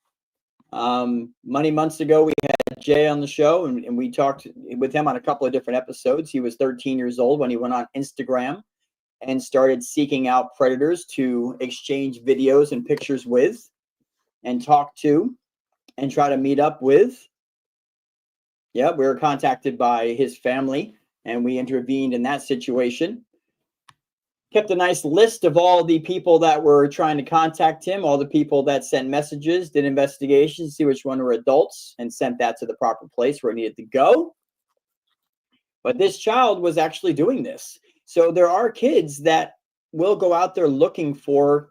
Many months ago, we had Jay on the show, and we talked with him on a couple of different episodes. He was 13 years old when he went on Instagram and started seeking out predators to exchange videos and pictures with and talk to and try to meet up with. Yeah, we were contacted by his family, and we intervened in that situation. Kept a nice list of all the people that were trying to contact him, all the people that sent messages, did investigations, see which one were adults, and sent that to the proper place where it needed to go. But this child was actually doing this. So there are kids that will go out there looking for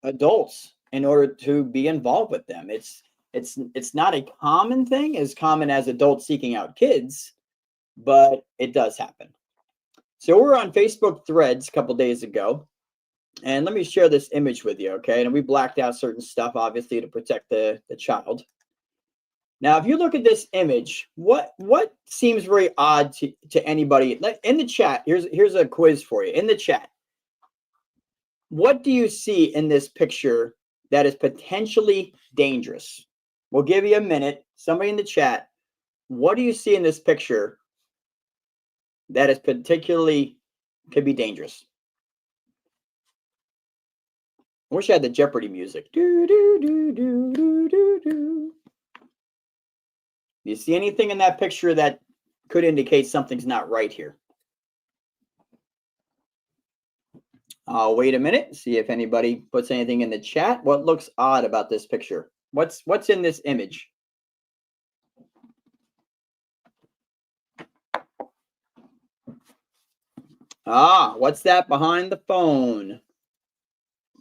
adults in order to be involved with them. It's not a common thing, as common as adults seeking out kids, but it does happen. So we're on Facebook Threads a couple days ago, and let me share this image with you, okay? And we blacked out certain stuff, obviously, to protect the child. Now, if you look at this image, what seems very odd to anybody? In the chat, here's a quiz for you. In the chat, what do you see in this picture that is potentially dangerous? We'll give you a minute. Somebody in the chat, what do you see in this picture that is particularly could be dangerous. I wish I had the Jeopardy music. Do, do, do, do, do, do, do. You see anything in that picture that could indicate something's not right here? I'll wait a minute, see if anybody puts anything in the chat. What looks odd about this picture? What's in this image? Ah, what's that behind the phone?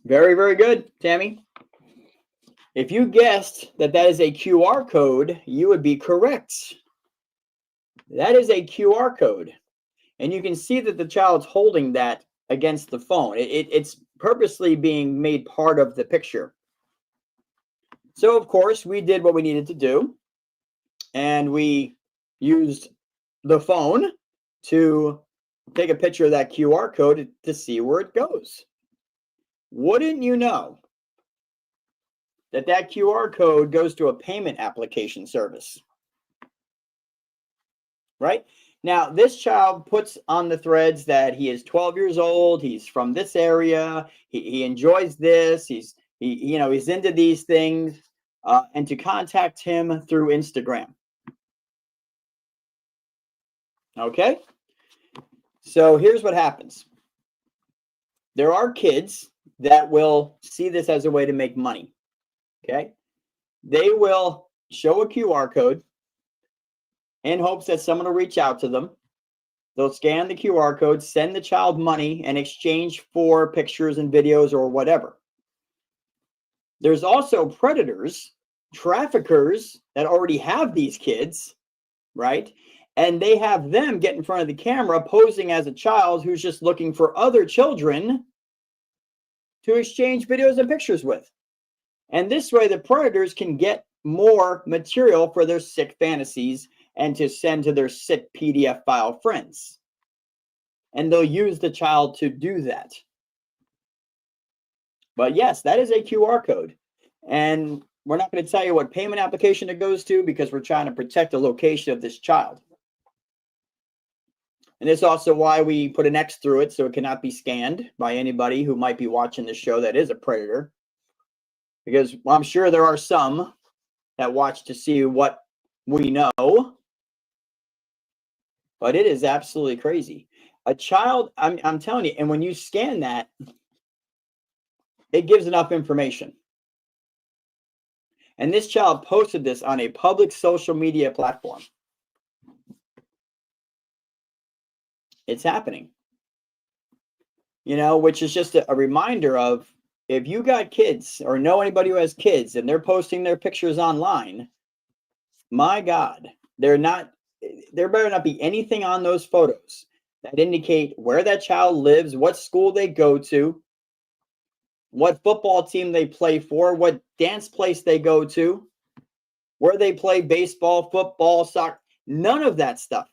Very, very good, Tammy. If you guessed that that is a QR code, you would be correct. That is a QR code. And you can see that the child's holding that against the phone. It's purposely being made part of the picture. So, of course, we did what we needed to do. And we used the phone to take a picture of that QR code to see where it goes. Wouldn't you know that that QR code goes to a payment application service? Right? Now, this child puts on the threads that he is 12 years old. He's from this area. He enjoys this. He's into these things, and to contact him through Instagram. Okay. So here's what happens. There are kids that will see this as a way to make money. Okay. They will show a QR code in hopes that someone will reach out to them. They'll scan the QR code, send the child money in exchange for pictures and videos or whatever. There's also predators, traffickers that already have these kids, right? And they have them get in front of the camera posing as a child who's just looking for other children to exchange videos and pictures with. And this way, the predators can get more material for their sick fantasies and to send to their sick PDF file friends. And they'll use the child to do that. But yes, that is a QR code. And we're not going to tell you what payment application it goes to because we're trying to protect the location of this child. And it's also why we put an X through it so it cannot be scanned by anybody who might be watching this show that is a predator. Because I'm sure there are some that watch to see what we know. But it is absolutely crazy. A child, I'm telling you, and when you scan that, it gives enough information. And this child posted this on a public social media platform. It's happening. Which is just a reminder of, if you got kids or know anybody who has kids and they're posting their pictures online, my God, there better not be anything on those photos that indicate where that child lives, what school they go to, what football team they play for, what dance place they go to, where they play baseball, football, soccer, none of that stuff.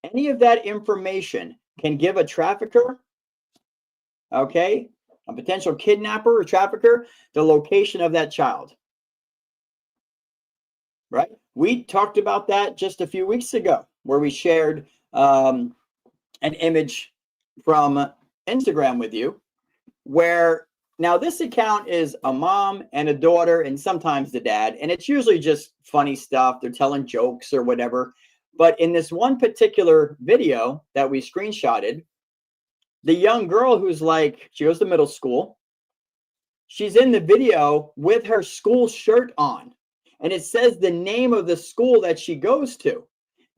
Any of that information can give a trafficker, okay, a potential kidnapper or trafficker, the location of that child. Right? We talked about that just a few weeks ago, where we shared an image from Instagram with you, where now this account is a mom and a daughter and sometimes the dad, and it's usually just funny stuff. They're telling jokes or whatever. But in this one particular video that we screenshotted, the young girl who's she goes to middle school, she's in the video with her school shirt on. And it says the name of the school that she goes to.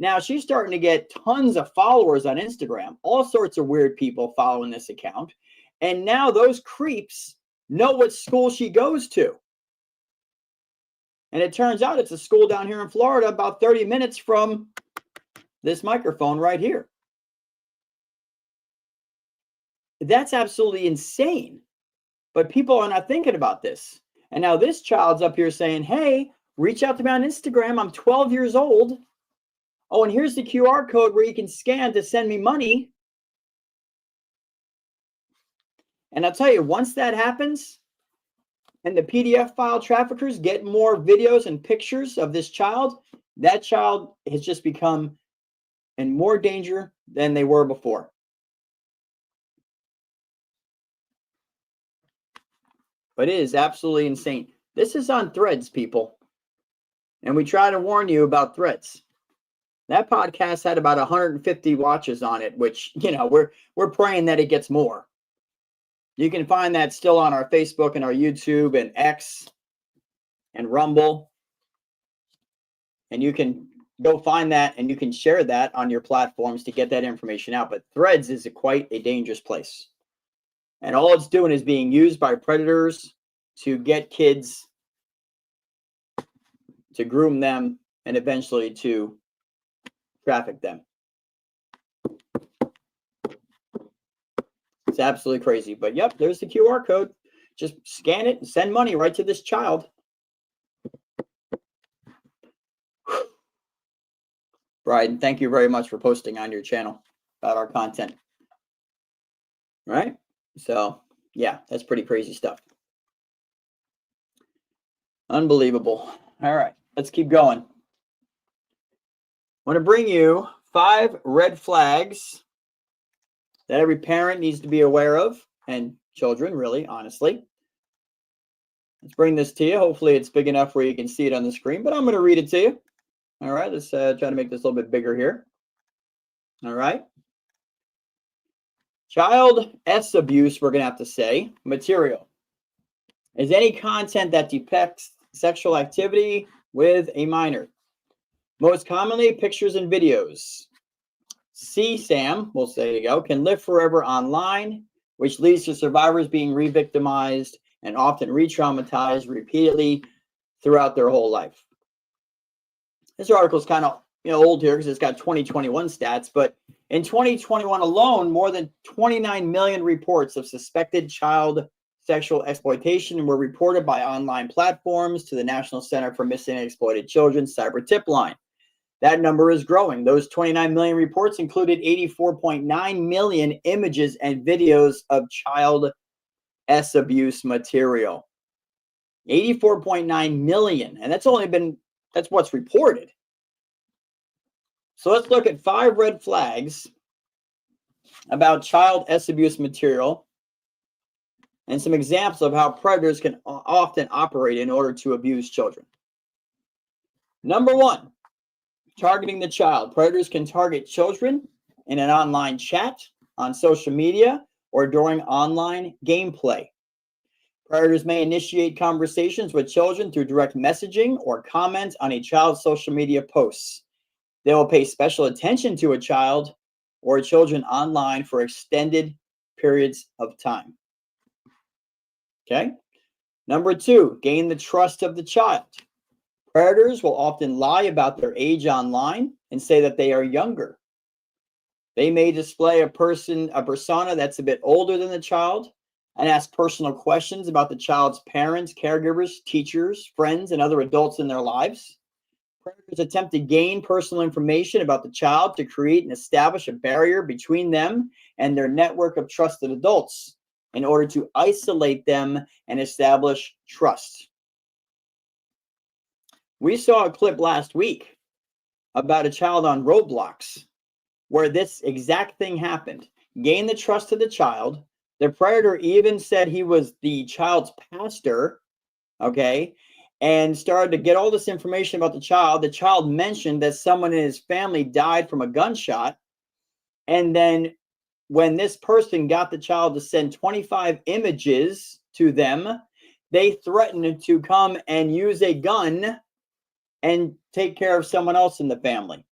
Now, she's starting to get tons of followers on Instagram, all sorts of weird people following this account. And now those creeps know what school she goes to. And it turns out it's a school down here in Florida, about 30 minutes from this microphone right here. That's absolutely insane. But people are not thinking about this. And now this child's up here saying, hey, reach out to me on Instagram. I'm 12 years old. Oh, and here's the QR code where you can scan to send me money. And I'll tell you, once that happens, and the PDF file traffickers get more videos and pictures of this child, that child has just become in more danger than they were before. But it is absolutely insane. This is on Threads, people. And we try to warn you about Threads. That podcast had about 150 watches on it, which, you know, we're praying that it gets more. You can find that still on our Facebook and our YouTube and X and Rumble. And you can go find that and you can share that on your platforms to get that information out. But Threads is quite a dangerous place. And all it's doing is being used by predators to get kids, to groom them, and eventually to traffic them. It's absolutely crazy. But yep, there's the QR code. Just scan it and send money right to this child. Brian, thank you very much for posting on your channel about our content. Right? So, yeah, that's pretty crazy stuff. Unbelievable. All right, let's keep going. I want to bring you 5 red flags that every parent needs to be aware of, and children, really, honestly. Let's bring this to you. Hopefully it's big enough where you can see it on the screen, but I'm going to read it to you. All right, let's try to make this a little bit bigger here. All right. Child S abuse, we're going to have to say, material is any content that depicts sexual activity with a minor. Most commonly, pictures and videos. CSAM, we'll say you go, can live forever online, which leads to survivors being re-victimized and often re-traumatized repeatedly throughout their whole life. This article is kind of old here because it's got 2021 stats, but in 2021 alone, more than 29 million reports of suspected child sexual exploitation were reported by online platforms to the National Center for Missing and Exploited Children cyber tip line. That number is growing. Those 29 million reports included 84.9 million images and videos of child S abuse material. 84.9 million, and that's what's reported. So let's look at 5 red flags about child S abuse material and some examples of how predators can often operate in order to abuse children. Number 1, targeting the child. Predators can target children in an online chat, on social media, or during online gameplay. Predators may initiate conversations with children through direct messaging or comments on a child's social media posts. They will pay special attention to a child or children online for extended periods of time. Okay. Number 2, gain the trust of the child. Predators will often lie about their age online and say that they are younger. They may display a persona that's a bit older than the child and ask personal questions about the child's parents, caregivers, teachers, friends, and other adults in their lives. Predators attempt to gain personal information about the child to create and establish a barrier between them and their network of trusted adults in order to isolate them and establish trust. We saw a clip last week about a child on Roblox where this exact thing happened. Gain the trust of the child. The predator even said he was the child's pastor, okay, and started to get all this information about the child. The child mentioned that someone in his family died from a gunshot. And then when this person got the child to send 25 images to them, they threatened to come and use a gun and take care of someone else in the family.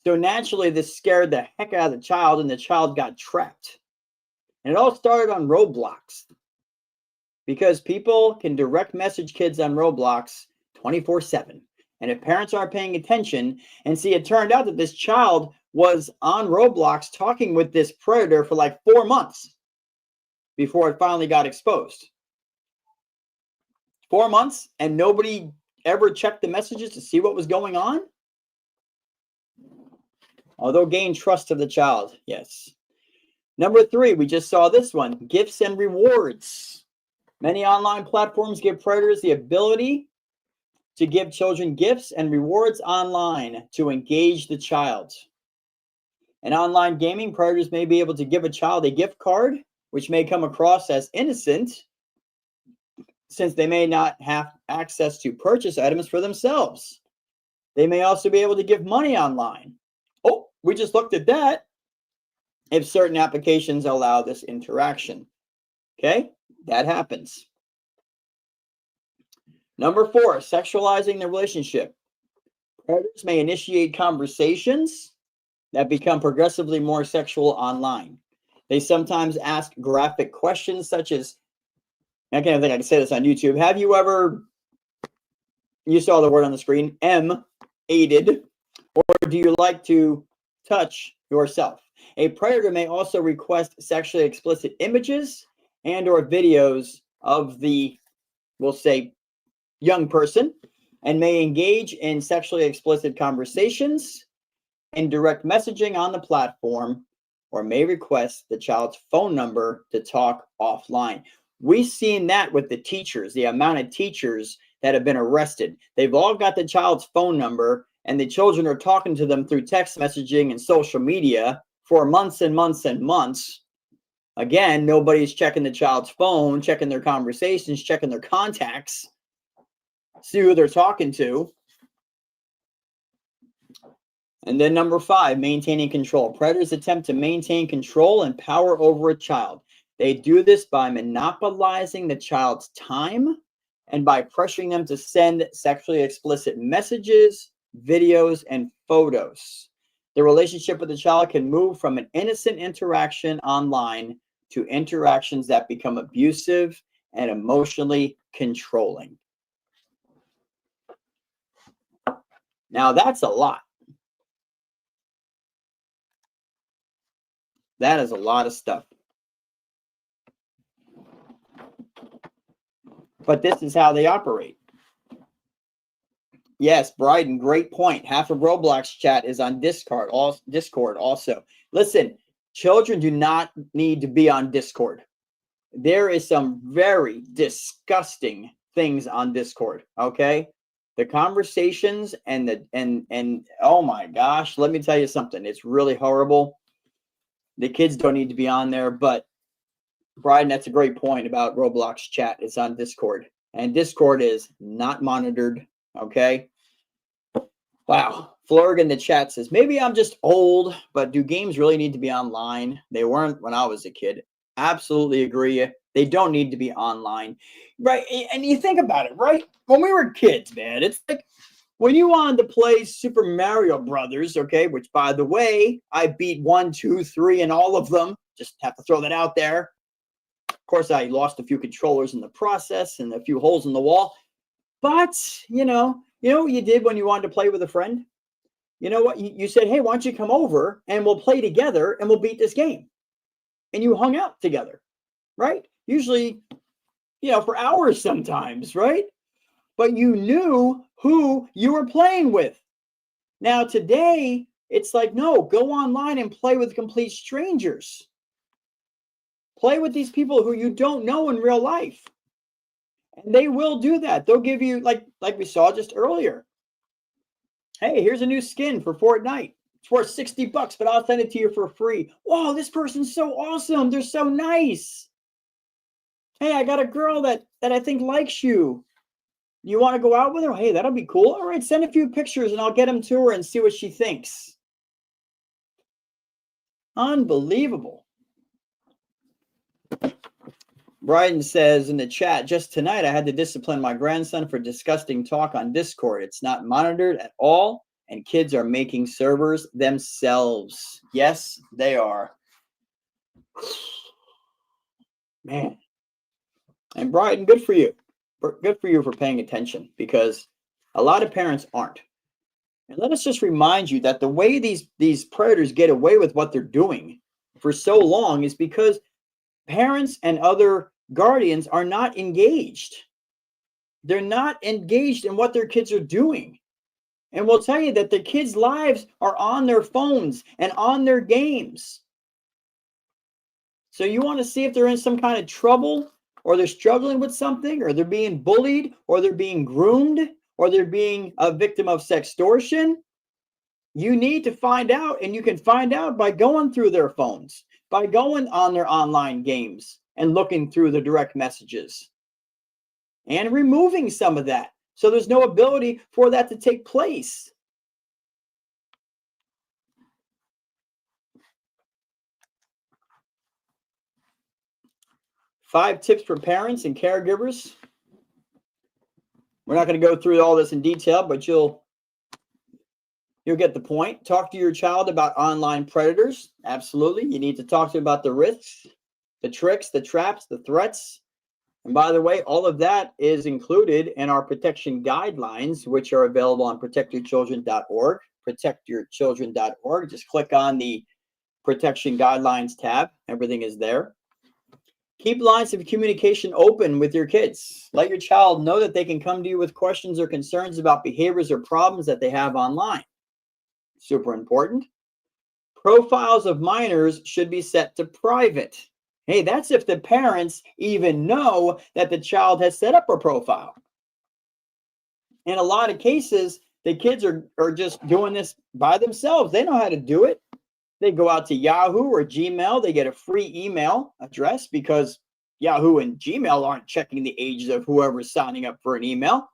So naturally, this scared the heck out of the child, and the child got trapped. And it all started on Roblox, because people can direct message kids on Roblox 24/7. And if parents aren't paying attention, and see, it turned out that this child was on Roblox talking with this predator for like 4 months before it finally got exposed. 4 months, and nobody ever checked the messages to see what was going on? Although gain trust of the child, yes. Number 3, we just saw this one, gifts and rewards. Many online platforms give predators the ability to give children gifts and rewards online to engage the child. In online gaming, predators may be able to give a child a gift card, which may come across as innocent, since they may not have access to purchase items for themselves. They may also be able to give money online. Oh, we just looked at that. If certain applications allow this interaction. Okay, that happens. Number 4, sexualizing the relationship. Predators may initiate conversations that become progressively more sexual online. They sometimes ask graphic questions such as, I can't think I can say this on YouTube. Have you ever, you saw the word on the screen, aided, or do you like to touch yourself? A predator may also request sexually explicit images and or videos of the, we'll say, young person, and may engage in sexually explicit conversations and direct messaging on the platform, or may request the child's phone number to talk offline. We've seen that with the teachers, the amount of teachers that have been arrested. They've all got the child's phone number, and the children are talking to them through text messaging and social media for months and months and months. Again, nobody's checking the child's phone, checking their conversations, checking their contacts, see who they're talking to. And then number 5, maintaining control. Predators attempt to maintain control and power over a child. They do this by monopolizing the child's time and by pressuring them to send sexually explicit messages, videos, and photos. The relationship with the child can move from an innocent interaction online to interactions that become abusive and emotionally controlling. Now, that's a lot. That is a lot of stuff. But this is how they operate. Yes, Bryden, great point. Half of Roblox chat is on Discord also. Listen, children do not need to be on Discord. There is some very disgusting things on Discord, okay? The conversations and oh my gosh, let me tell you something. It's really horrible. The kids don't need to be on there, but Brian, that's a great point about Roblox chat. It's on Discord, and Discord is not monitored, okay? Wow. Florg in the chat says, maybe I'm just old, but do games really need to be online? They weren't when I was a kid. Absolutely agree. They don't need to be online, right? And you think about it, right? When we were kids, man, it's like when you wanted to play Super Mario Brothers, okay, which, by the way, I beat 1, 2, 3, and all of them. Just have to throw that out there. Of course, I lost a few controllers in the process and a few holes in the wall. But, you know what you did when you wanted to play with a friend? You know what? You said, hey, why don't you come over and we'll play together and we'll beat this game. And you hung out together, right? Usually, for hours sometimes, right? But you knew who you were playing with. Now, today, it's like, no, go online and play with complete strangers. Play with these people who you don't know in real life. And they will do that. They'll give you, like we saw just earlier. Hey, here's a new skin for Fortnite. It's worth $60, but I'll send it to you for free. Whoa, this person's so awesome. They're so nice. Hey, I got a girl that I think likes you. You want to go out with her? Hey, that'll be cool. All right, send a few pictures and I'll get them to her and see what she thinks. Unbelievable. Bryden says in the chat, just tonight I had to discipline my grandson for disgusting talk on Discord. It's not monitored at all, and kids are making servers themselves. Yes, they are. Man. And Bryden, good for you. Good for you for paying attention, because a lot of parents aren't. And let us just remind you that the way these predators get away with what they're doing for so long is because parents and other guardians are not engaged. They're not engaged in what their kids are doing. And we'll tell you that the kids' lives are on their phones and on their games. So you want to see if they're in some kind of trouble, or they're struggling with something, or they're being bullied, or they're being groomed, or they're being a victim of sextortion. You need to find out, and you can find out by going through their phones, by going on their online games and looking through the direct messages. and removing some of that. So there's no ability for that to take place. Five tips for parents and caregivers. We're not going to go through all this in detail, but you'll get the point. Talk to your child about online predators. Absolutely. You need to talk to them about the risks, the tricks, the traps, the threats. And by the way, all of that is included in our protection guidelines, which are available on protectyourchildren.org. Protectyourchildren.org. Just click on the protection guidelines tab. Everything is there. Keep lines of communication open with your kids. Let your child know that they can come to you with questions or concerns about behaviors or problems that they have online. Super important. Profiles of minors should be set to private. Hey, that's if the parents even know that the child has set up a profile. In a lot of cases, the kids are just doing this by themselves. They know how to do it. They go out to Yahoo or Gmail. They get a free email address because Yahoo and Gmail aren't checking the ages of whoever's signing up for an email.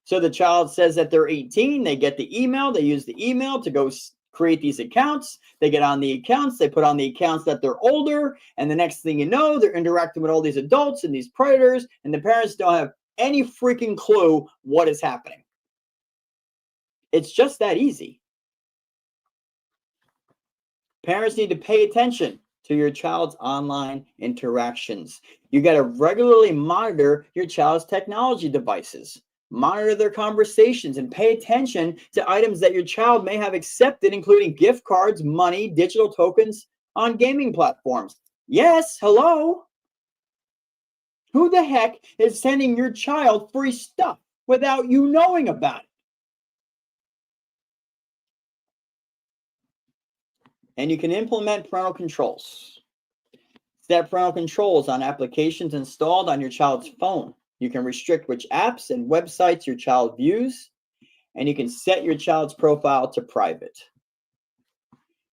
So the child says that they're 18. They get the email. They use the email to go create these accounts. They get on the accounts. They put on the accounts that they're older. And the next thing you know, they're interacting with all these adults and these predators. And the parents don't have any freaking clue what is happening. It's just that easy. Parents need to pay attention to your child's online interactions. You got to regularly monitor your child's technology devices. Monitor their conversations and pay attention to items that your child may have accepted, including gift cards, money, digital tokens on gaming platforms. Yes, hello? Who the heck is sending your child free stuff without you knowing about it? And you can implement parental controls. Set parental controls on applications installed on your child's phone. You can restrict which apps and websites your child views, and you can set your child's profile to private.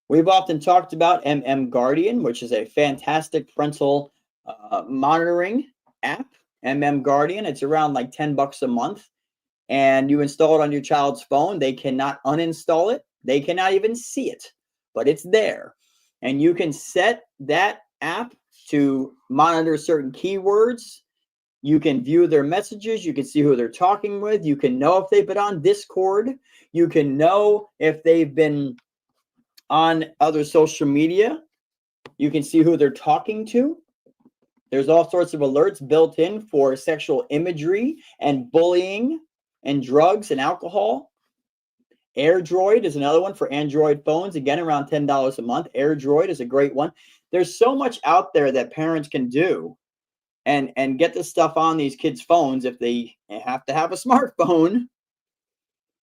We've often talked about Guardian, which is a fantastic parental monitoring app. Guardian, it's around like $10 a month, and you install it on your child's phone. They cannot uninstall it. They cannot even see it, but it's there. And you can set that app to monitor certain keywords. You can view their messages. You can see who they're talking with. You can know if they've been on Discord. You can know if they've been on other social media. You can see who they're talking to. There's all sorts of alerts built in for sexual imagery and bullying and drugs and alcohol. AirDroid is another one for Android phones. Again, around $10 a month. AirDroid is a great one. There's so much out there that parents can do and get this stuff on these kids' phones if they have to have a smartphone.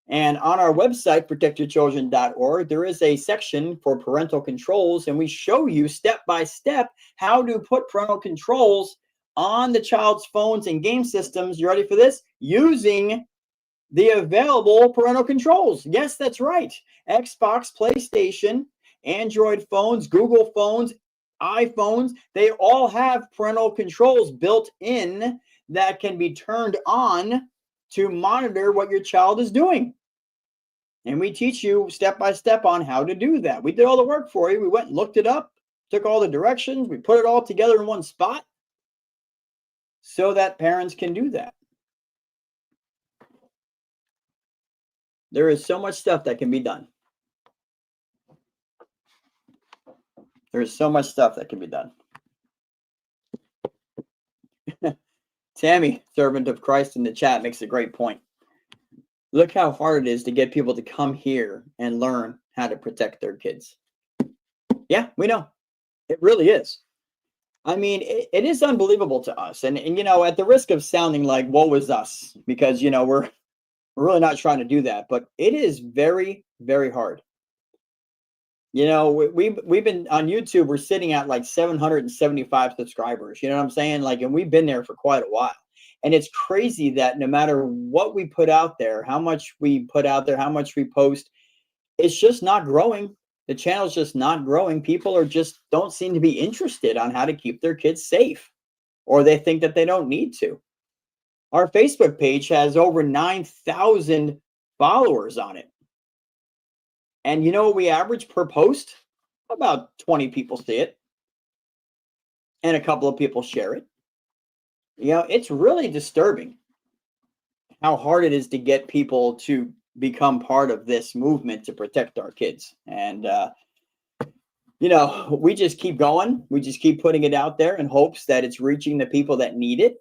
And on our website, protectyourchildren.org, there is a section for parental controls, and we show you step by step how to put parental controls on the child's phones and game systems. You ready for this? Using the available parental controls. Yes, that's right. Xbox, PlayStation, Android phones, Google phones, iPhones, they all have parental controls built in that can be turned on to monitor what your child is doing. And we teach you step by step on how to do that. We did all the work for you. We went and looked it up, took all the directions, we put it all together in one spot so that parents can do that. There is so much stuff that can be done. There's so much stuff that can be done. Tammy, servant of Christ in the chat, makes a great point. Look how hard it is to get people to come here and learn how to protect their kids. Yeah, we know. It really is. I mean, it is unbelievable to us. And you know, at the risk of sounding like woe is us, because, you know, we're really not trying to do that, but it is very, very hard. You know, we've been on YouTube, we're sitting at like 775 subscribers. You know what I'm saying? Like, and we've been there for quite a while. And it's crazy that no matter what we put out there, how much we put out there, how much we post, it's just not growing. The channel's just not growing. People are just don't seem to be interested on how to keep their kids safe, or they think that they don't need to. Our Facebook page has over 9,000 followers on it. And you know what we average per post? About 20 people see it. And a couple of people share it. You know, it's really disturbing how hard it is to get people to become part of this movement to protect our kids. And, you know, we just keep going. We just keep putting it out there in hopes that it's reaching the people that need it.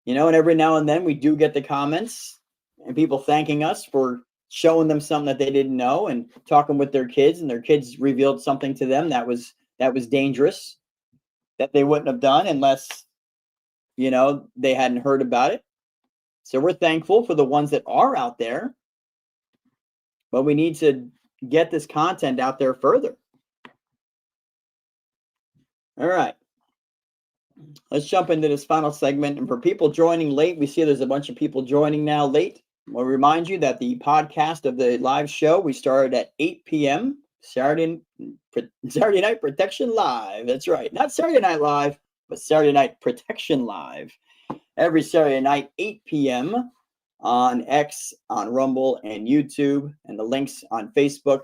You know, and every now and then we do get the comments and people thanking us for showing them something that they didn't know and talking with their kids, and their kids revealed something to them that was dangerous, that they wouldn't have done unless, you know, they hadn't heard about it. So we're thankful for the ones that are out there, but we need to get this content out there further. All right. Let's jump into this final segment. And for people joining late, we see there's a bunch of people joining now late. We'll remind you that the podcast of the live show, we started at 8 p.m. Saturday Night Protection Live. That's right. Not Saturday Night Live, but Saturday Night Protection Live. Every Saturday night, 8 p.m. on X, on Rumble, and YouTube. And the links on Facebook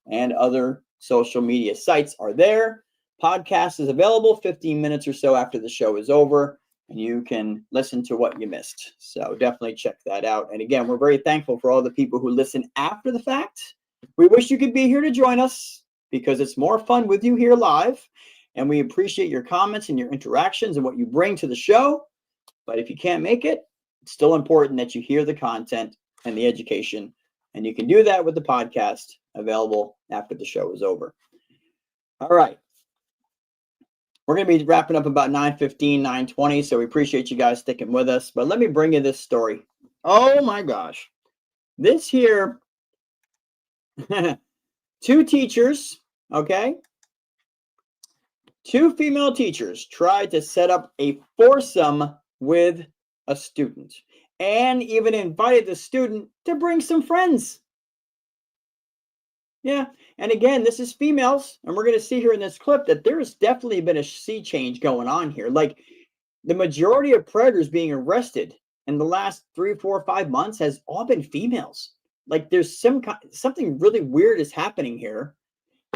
and other social media sites are there. Podcast is available 15 minutes or so after the show is over, and you can listen to what you missed. So definitely check that out. And again, we're very thankful for all the people who listen after the fact. We wish you could be here to join us because it's more fun with you here live. And we appreciate your comments and your interactions and what you bring to the show. But if you can't make it, it's still important that you hear the content and the education. And you can do that with the podcast available after the show is over. All right. We're going to be wrapping up about 9:15, 9:20, so we appreciate you guys sticking with us. But let me bring you this story. Oh, my gosh. This here, 2 teachers, okay? 2 female teachers tried to set up a foursome with a student and even invited the student to bring some friends. Yeah, and again, this is females, and we're going to see here in this clip that there's definitely been a sea change going on here. Like, the majority of predators being arrested in the last 3, 4, 5 months has all been females. Like, there's something really weird is happening here.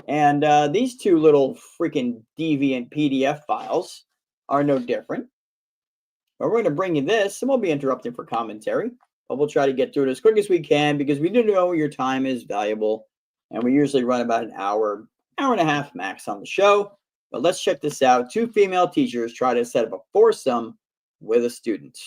And these 2 little freaking deviant PDF files are no different. But we're going to bring you this, and we'll be interrupting for commentary. But we'll try to get through it as quick as we can because we do know your time is valuable. And we usually run about an hour, hour and a half max on the show. But let's check this out. 2 female teachers try to set up a foursome with a student.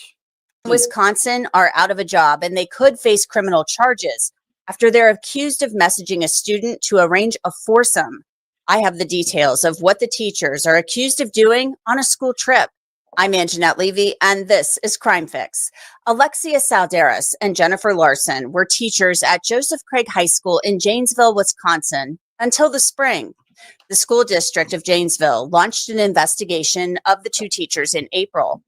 Wisconsin are out of a job and they could face criminal charges after they're accused of messaging a student to arrange a foursome. I have the details of what the teachers are accused of doing on a school trip. I'm Anjanette Levy, and this is Crime Fix. Alexia Salderas and Jennifer Larson were teachers at Joseph Craig High School in Janesville, Wisconsin, until the spring. The school district of Janesville launched an investigation of the 2 teachers in April.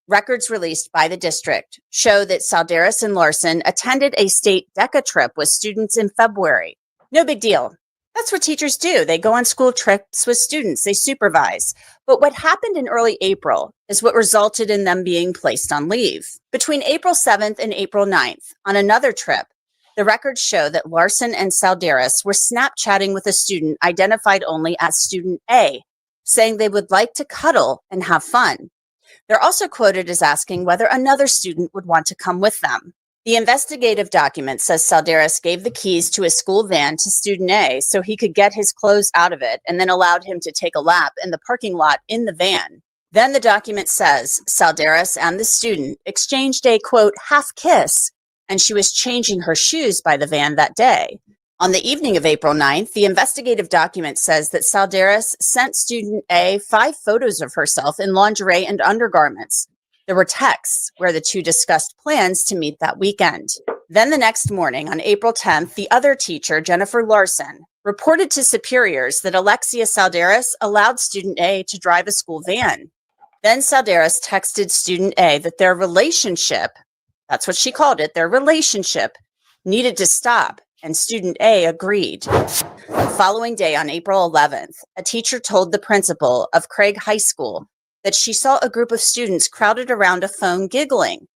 Records released by the district show that Salderas and Larson attended a state DECA trip with students in February. No big deal. That's what teachers do. They go on school trips with students. They supervise. But what happened in early April is what resulted in them being placed on leave. Between April 7th and April 9th, on another trip, the records show that Larson and Salderas were Snapchatting with a student identified only as Student A, saying they would like to cuddle and have fun. They're also quoted as asking whether another student would want to come with them. The investigative document says Salderas gave the keys to his school van to Student A so he could get his clothes out of it and then allowed him to take a lap in the parking lot in the van. Then the document says Salderas and the student exchanged a, quote, half kiss, and she was changing her shoes by the van that day. On the evening of April 9th, the investigative document says that Salderas sent Student A 5 photos of herself in lingerie and undergarments. There were texts where the 2 discussed plans to meet that weekend. Then the next morning, on April 10th, the other teacher, Jennifer Larson, reported to superiors that Alexia Salderas allowed Student A to drive a school van. Then Salderas texted Student A that their relationship, that's what she called it, their relationship, needed to stop, and Student A agreed. The following day, on April 11th, a teacher told the principal of Craig High School that she saw a group of students crowded around a phone giggling.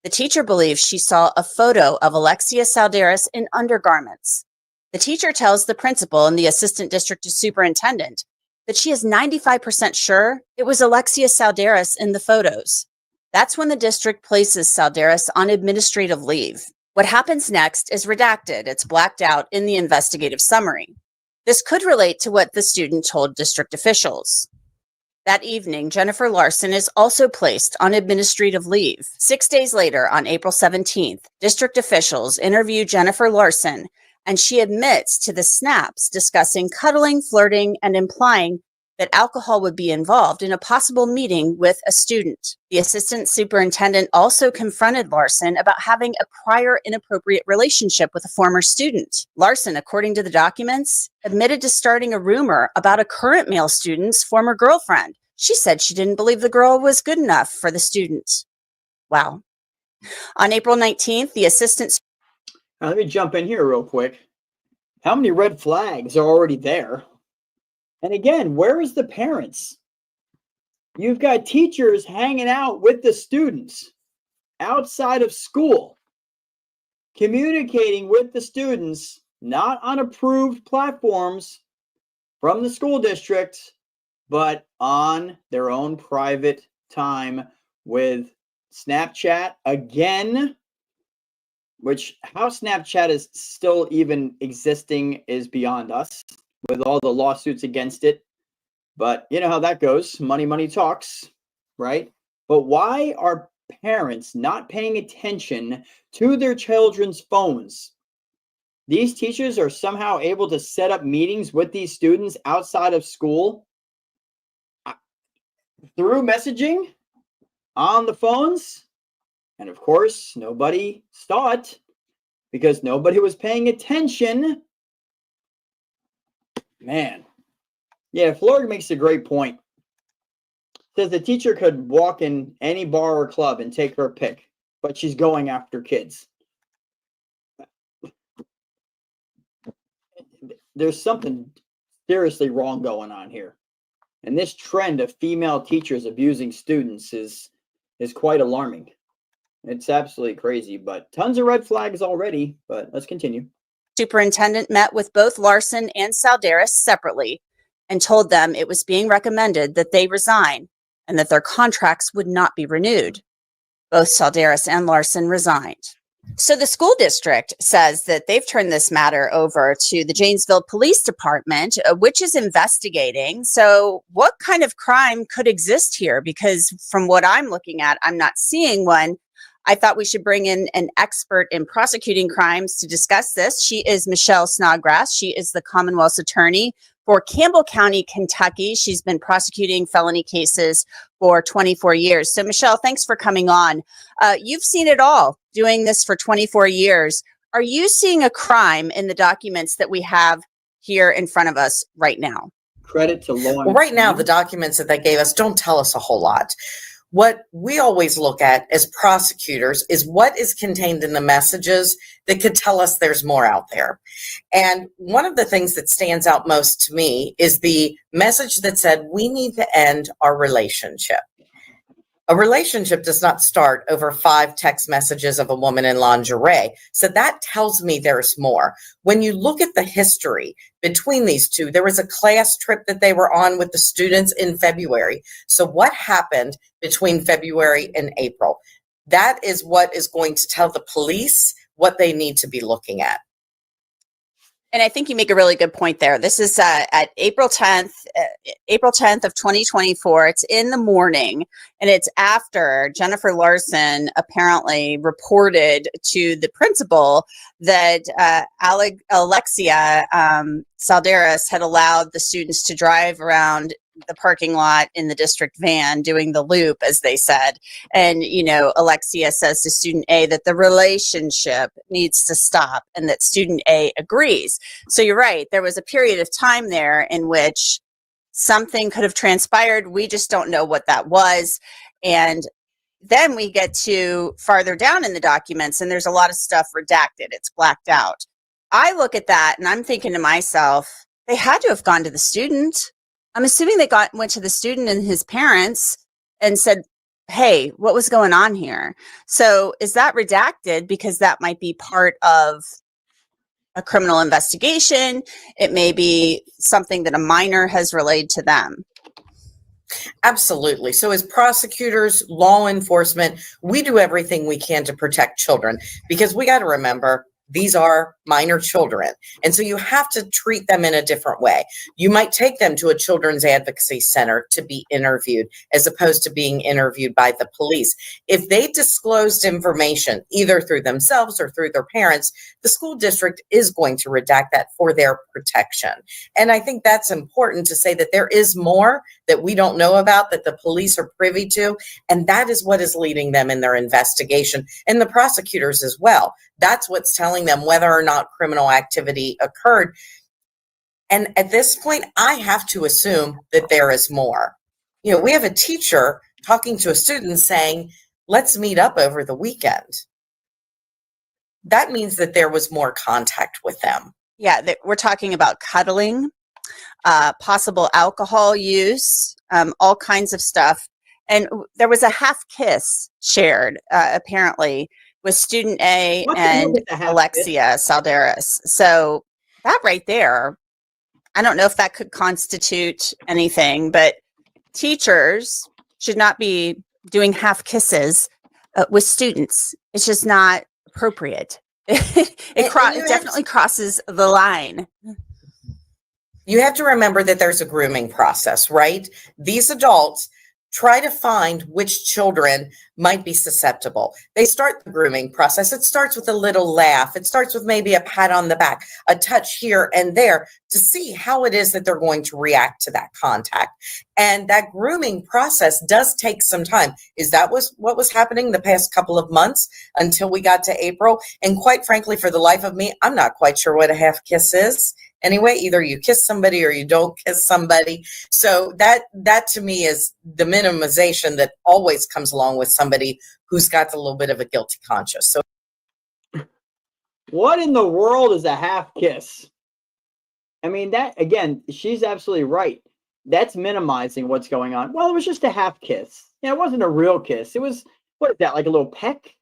The teacher believes she saw a photo of Alexia Salderas in undergarments. The teacher tells the principal and the assistant district superintendent that she is 95% sure it was Alexia Salderas in the photos. That's when the district places Salderas on administrative leave. What happens next is redacted. It's blacked out in the investigative summary. This could relate to what the student told district officials. That evening, Jennifer Larson is also placed on administrative leave. 6 days later, on April 17th, district officials interview Jennifer Larson, and she admits to the snaps discussing cuddling, flirting, and implying that alcohol would be involved in a possible meeting with a student. The assistant superintendent also confronted Larson about having a prior inappropriate relationship with a former student. Larson, according to the documents, admitted to starting a rumor about a current male student's former girlfriend. She said she didn't believe the girl was good enough for the student. Wow. On April 19th, the assistant... Now, let me jump in here real quick. How many red flags are already there? And again, where is the parents? You've got teachers hanging out with the students outside of school, communicating with the students, not on approved platforms from the school district, but on their own private time with Snapchat again, which how Snapchat is still even existing is beyond us, with all the lawsuits against it. But you know how that goes. Money talks, right? But why are parents not paying attention to their children's phones? These teachers are somehow able to set up meetings with these students outside of school through messaging on the phones. And of course, nobody saw it because nobody was paying attention. Man. Yeah, Florida makes a great point. Says the teacher could walk in any bar or club and take her pick, but she's going after kids. There's something seriously wrong going on here. And this trend of female teachers abusing students is quite alarming. It's absolutely crazy, but tons of red flags already, but let's continue. Superintendent met with both Larson and Salderas separately and told them it was being recommended that they resign and that their contracts would not be renewed. Both Salderas and Larson resigned. So the school district says that they've turned this matter over to the Janesville Police Department, which is investigating. So what kind of crime could exist here? Because from what I'm looking at, I'm not seeing one. I thought we should bring in an expert in prosecuting crimes to discuss this. She is Michelle Snodgrass. She is the Commonwealth's attorney for Campbell County, Kentucky. She's been prosecuting felony cases for 24 years. So Michelle, thanks for coming on. You've seen it all, doing this for 24 years. Are you seeing a crime in the documents that we have here in front of us right now? Credit to law enforcement. Well, right now, the documents that they gave us don't tell us a whole lot. What we always look at as prosecutors is what is contained in the messages that could tell us there's more out there. And one of the things that stands out most to me is the message that said, we need to end our relationship. A relationship does not start over 5 text messages of a woman in lingerie. So that tells me there's more. When you look at the history between these two, there was a class trip that they were on with the students in February. So what happened between February and April? That is what is going to tell the police what they need to be looking at. And I think you make a really good point there. This is at April 10th of 2024. It's in the morning, and it's after Jennifer Larson apparently reported to the principal that Alexia Salderas had allowed the students to drive around the parking lot in the district van doing the loop, as they said. And, you know, Alexia says to student A that the relationship needs to stop and that student A agrees. So you're right. There was a period of time there in which something could have transpired. We just don't know what that was. And then we get to farther down in the documents and there's a lot of stuff redacted. It's blacked out. I look at that and I'm thinking to myself, they had to have gone to the student. I'm assuming they went to the student and his parents and said, hey, what was going on here? So is that redacted because that might be part of a criminal investigation? It may be something that a minor has relayed to them. Absolutely. So as prosecutors, law enforcement, we do everything we can to protect children, because we got to remember these are minor children. And so you have to treat them in a different way. You might take them to a children's advocacy center to be interviewed as opposed to being interviewed by the police. If they disclosed information either through themselves or through their parents, the school district is going to redact that for their protection. And I think that's important to say that there is more that we don't know about that the police are privy to. And that is what is leading them in their investigation, and the prosecutors as well. That's what's telling them whether or not criminal activity occurred. And at this point, I have to assume that there is more. You know, we have a teacher talking to a student saying, let's meet up over the weekend. That means that there was more contact with them. Yeah, we're talking about cuddling, possible alcohol use, all kinds of stuff. And there was a half kiss shared, apparently, with student A and Alexia Salderis. So that right there, I don't know if that could constitute anything, but teachers should not be doing half kisses with students. It's just not appropriate. It definitely crosses the line. You have to remember that there's a grooming process, right? These adults try to find which children might be susceptible. They start the grooming process. It starts with a little laugh. It starts with maybe a pat on the back, a touch here and there to see how it is that they're going to react to that contact. And that grooming process does take some time. Is that what was happening the past couple of months until we got to April? And quite frankly, for the life of me, I'm not quite sure what a half kiss is. Anyway, either you kiss somebody or you don't kiss somebody. So that to me is the minimization that always comes along with somebody who's got a little bit of a guilty conscience. So what in the world is a half kiss? I mean, that again, she's absolutely right. That's minimizing what's going on. Well, it was just a half kiss. Yeah, it wasn't a real kiss. It was, what is that, like a little peck?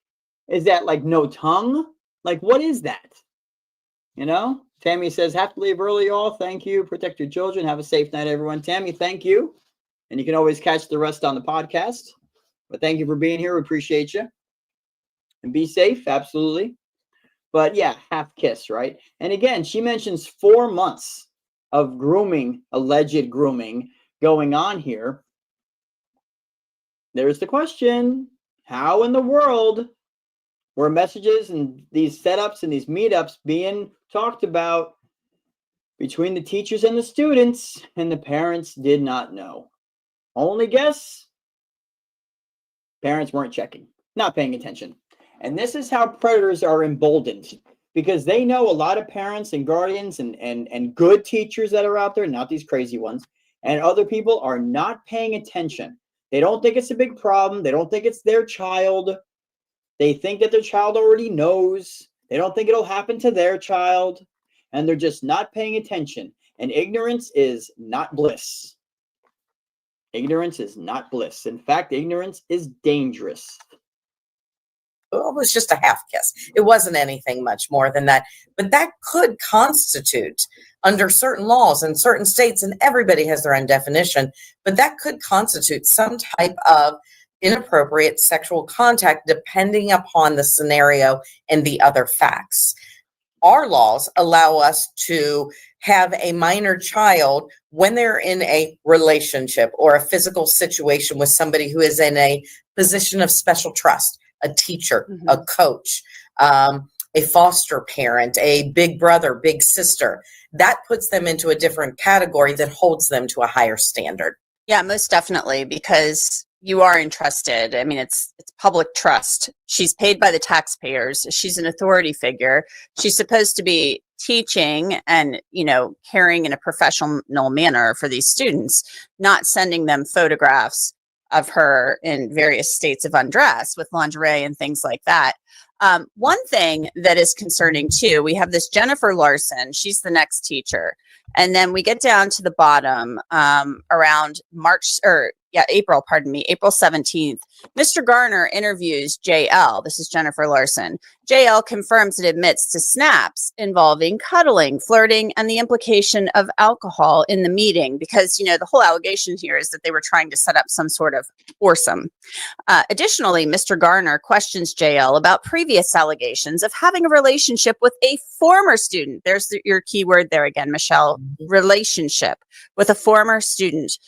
Is that like no tongue? Like, what is that? You know? Tammy says, have to leave early, y'all. Thank you. Protect your children. Have a safe night, everyone. Tammy, thank you. And you can always catch the rest on the podcast. But thank you for being here. We appreciate you. And be safe, absolutely. But yeah, half kiss, right? And again, she mentions 4 months of grooming, alleged grooming going on here. There's the question. How in the world were messages and these setups and these meetups being talked about between the teachers and the students, and the parents did not know? Only guess, parents weren't checking, not paying attention. And this is how predators are emboldened, because they know a lot of parents and guardians and good teachers that are out there, not these crazy ones, and other people are not paying attention. They don't think it's a big problem. They don't think it's their child. They think that their child already knows. They don't think it'll happen to their child. And they're just not paying attention. And ignorance is not bliss. Ignorance is not bliss. In fact, ignorance is dangerous. it was just a half kiss. It wasn't anything much more than that. But that could constitute, under certain laws in certain states, and everybody has their own definition, but that could constitute some type of inappropriate sexual contact depending upon the scenario and the other facts. Our laws allow us to have a minor child when they're in a relationship or a physical situation with somebody who is in a position of special trust, a teacher, a coach, a foster parent, a big brother, big sister. That puts them into a different category that holds them to a higher standard. Yeah, most definitely, because you are entrusted. I mean, it's public trust. She's paid by the taxpayers. She's an authority figure. She's supposed to be teaching and, caring in a professional manner for these students, not sending them photographs of her in various states of undress with lingerie and things like that. One thing that is concerning too, we have this Jennifer Larson. She's the next teacher. And then we get down to the bottom around April 17th, Mr. Garner interviews JL. This is Jennifer Larson. JL confirms and admits to snaps involving cuddling, flirting, and the implication of alcohol in the meeting because, the whole allegation here is that they were trying to set up some sort of foursome. Additionally, Mr. Garner questions JL about previous allegations of having a relationship with a former student. There's your key word there again, Michelle, relationship with a former student.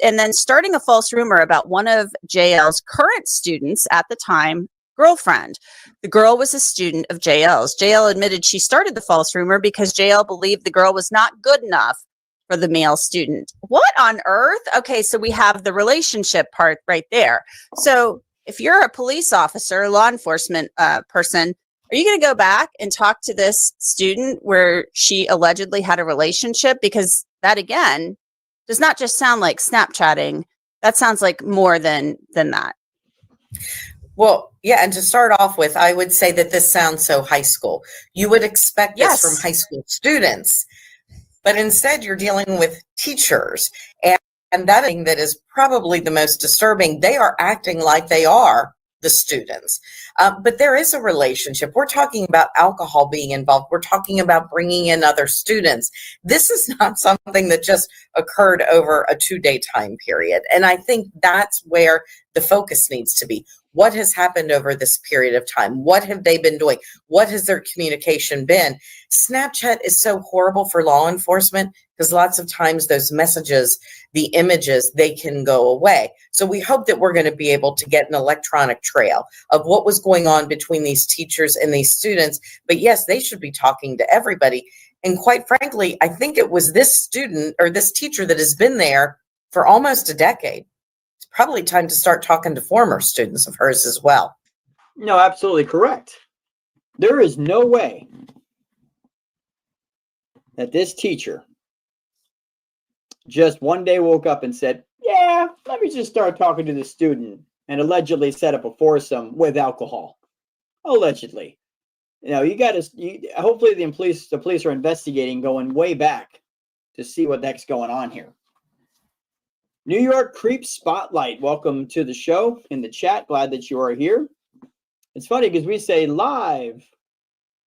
And then starting a false rumor about one of JL's current students at the time, girlfriend. The girl was a student of JL's. JL admitted she started the false rumor because JL believed the girl was not good enough for the male student. What on earth? Okay, so we have the relationship part right there. So if you're a police officer, law enforcement person, are you going to go back and talk to this student where she allegedly had a relationship? Because that, again, does not just sound like Snapchatting. That sounds like more than that. Well, yeah, and to start off with, I would say that this sounds so high school. You would expect this from high school students, but instead you're dealing with teachers. And that thing that is probably the most disturbing, they are acting like they are the students. But there is a relationship. We're talking about alcohol being involved. We're talking about bringing in other students. This is not something that just occurred over a 2-day time period. And I think that's where the focus needs to be. What has happened over this period of time? What have they been doing? What has their communication been? Snapchat is so horrible for law enforcement because lots of times those messages, the images, they can go away. So we hope that we're going to be able to get an electronic trail of what was going on between these teachers and these students. But yes, they should be talking to everybody. And quite frankly, I think it was this student or this teacher that has been there for almost a decade. It's probably time to start talking to former students of hers as well. No, absolutely correct. There is no way that this teacher just one day woke up and said, yeah, let me just start talking to the student and allegedly set up a foursome with alcohol. Allegedly. You got to, hopefully the police are investigating going way back to see what the heck's going on here. New York Creep Spotlight, welcome to the show in the chat. Glad that you are here. It's funny because we say live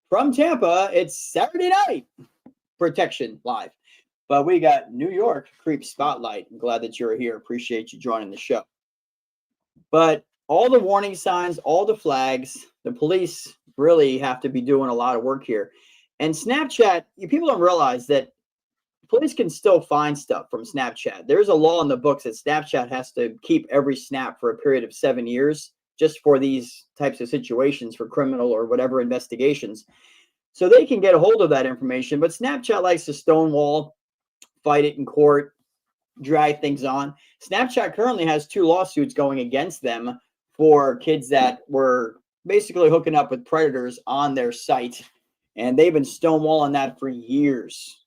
from Tampa. It's Saturday night protection live. But we got New York Creep Spotlight. I'm glad that you're here. Appreciate you joining the show. But all the warning signs, all the flags, the police really have to be doing a lot of work here. And Snapchat, people don't realize that police can still find stuff from Snapchat. There's a law in the books that Snapchat has to keep every snap for a period of 7 years just for these types of situations, for criminal or whatever investigations. So they can get a hold of that information. But Snapchat likes to stonewall, fight it in court, drag things on. Snapchat currently has 2 lawsuits going against them for kids that were basically hooking up with predators on their site. And they've been stonewalling that for years.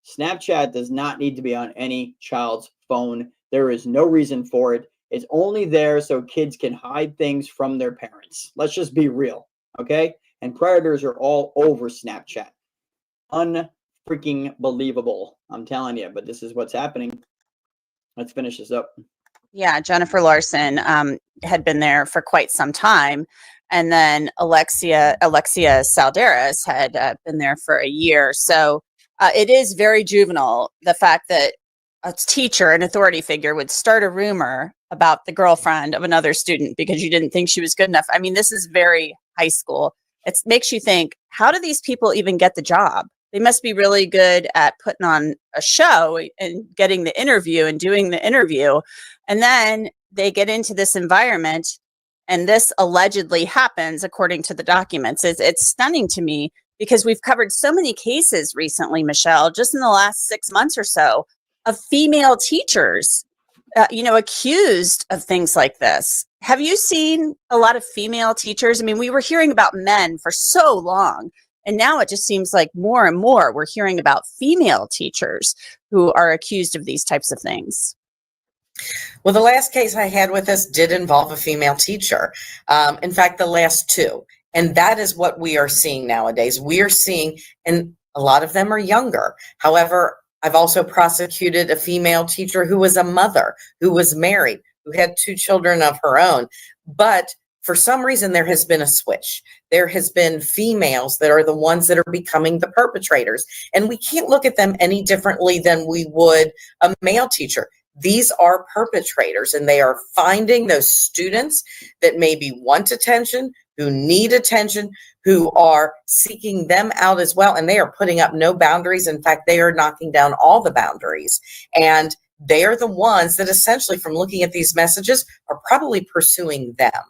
Snapchat does not need to be on any child's phone. There is no reason for it. It's only there so kids can hide things from their parents. Let's just be real, okay? And predators are all over Snapchat. Unfreaking believable. I'm telling you, but this is what's happening. Let's finish this up. Yeah, Jennifer Larson had been there for quite some time. And then Alexia Salderas had been there for a year. So it is very juvenile, the fact that a teacher, an authority figure, would start a rumor about the girlfriend of another student because you didn't think she was good enough. I mean, this is very high school. It makes you think, how do these people even get the job? They must be really good at putting on a show and getting the interview and doing the interview. And then they get into this environment and this allegedly happens according to the documents. It's stunning to me because we've covered so many cases recently, Michelle, just in the last 6 months or so, of female teachers, accused of things like this. Have you seen a lot of female teachers? I mean, we were hearing about men for so long, and now it just seems like more and more we're hearing about female teachers who are accused of these types of things. Well, the last case I had with this did involve a female teacher. In fact, the last 2. And that is what we are seeing nowadays. We are seeing, and a lot of them are younger. However, I've also prosecuted a female teacher who was a mother, who was married, who had 2 children of her own. But for some reason, there has been a switch. There has been females that are the ones that are becoming the perpetrators. And we can't look at them any differently than we would a male teacher. These are perpetrators, and they are finding those students that maybe want attention, who need attention, who are seeking them out as well. And they are putting up no boundaries. In fact, they are knocking down all the boundaries. And they are the ones that essentially, from looking at these messages, are probably pursuing them.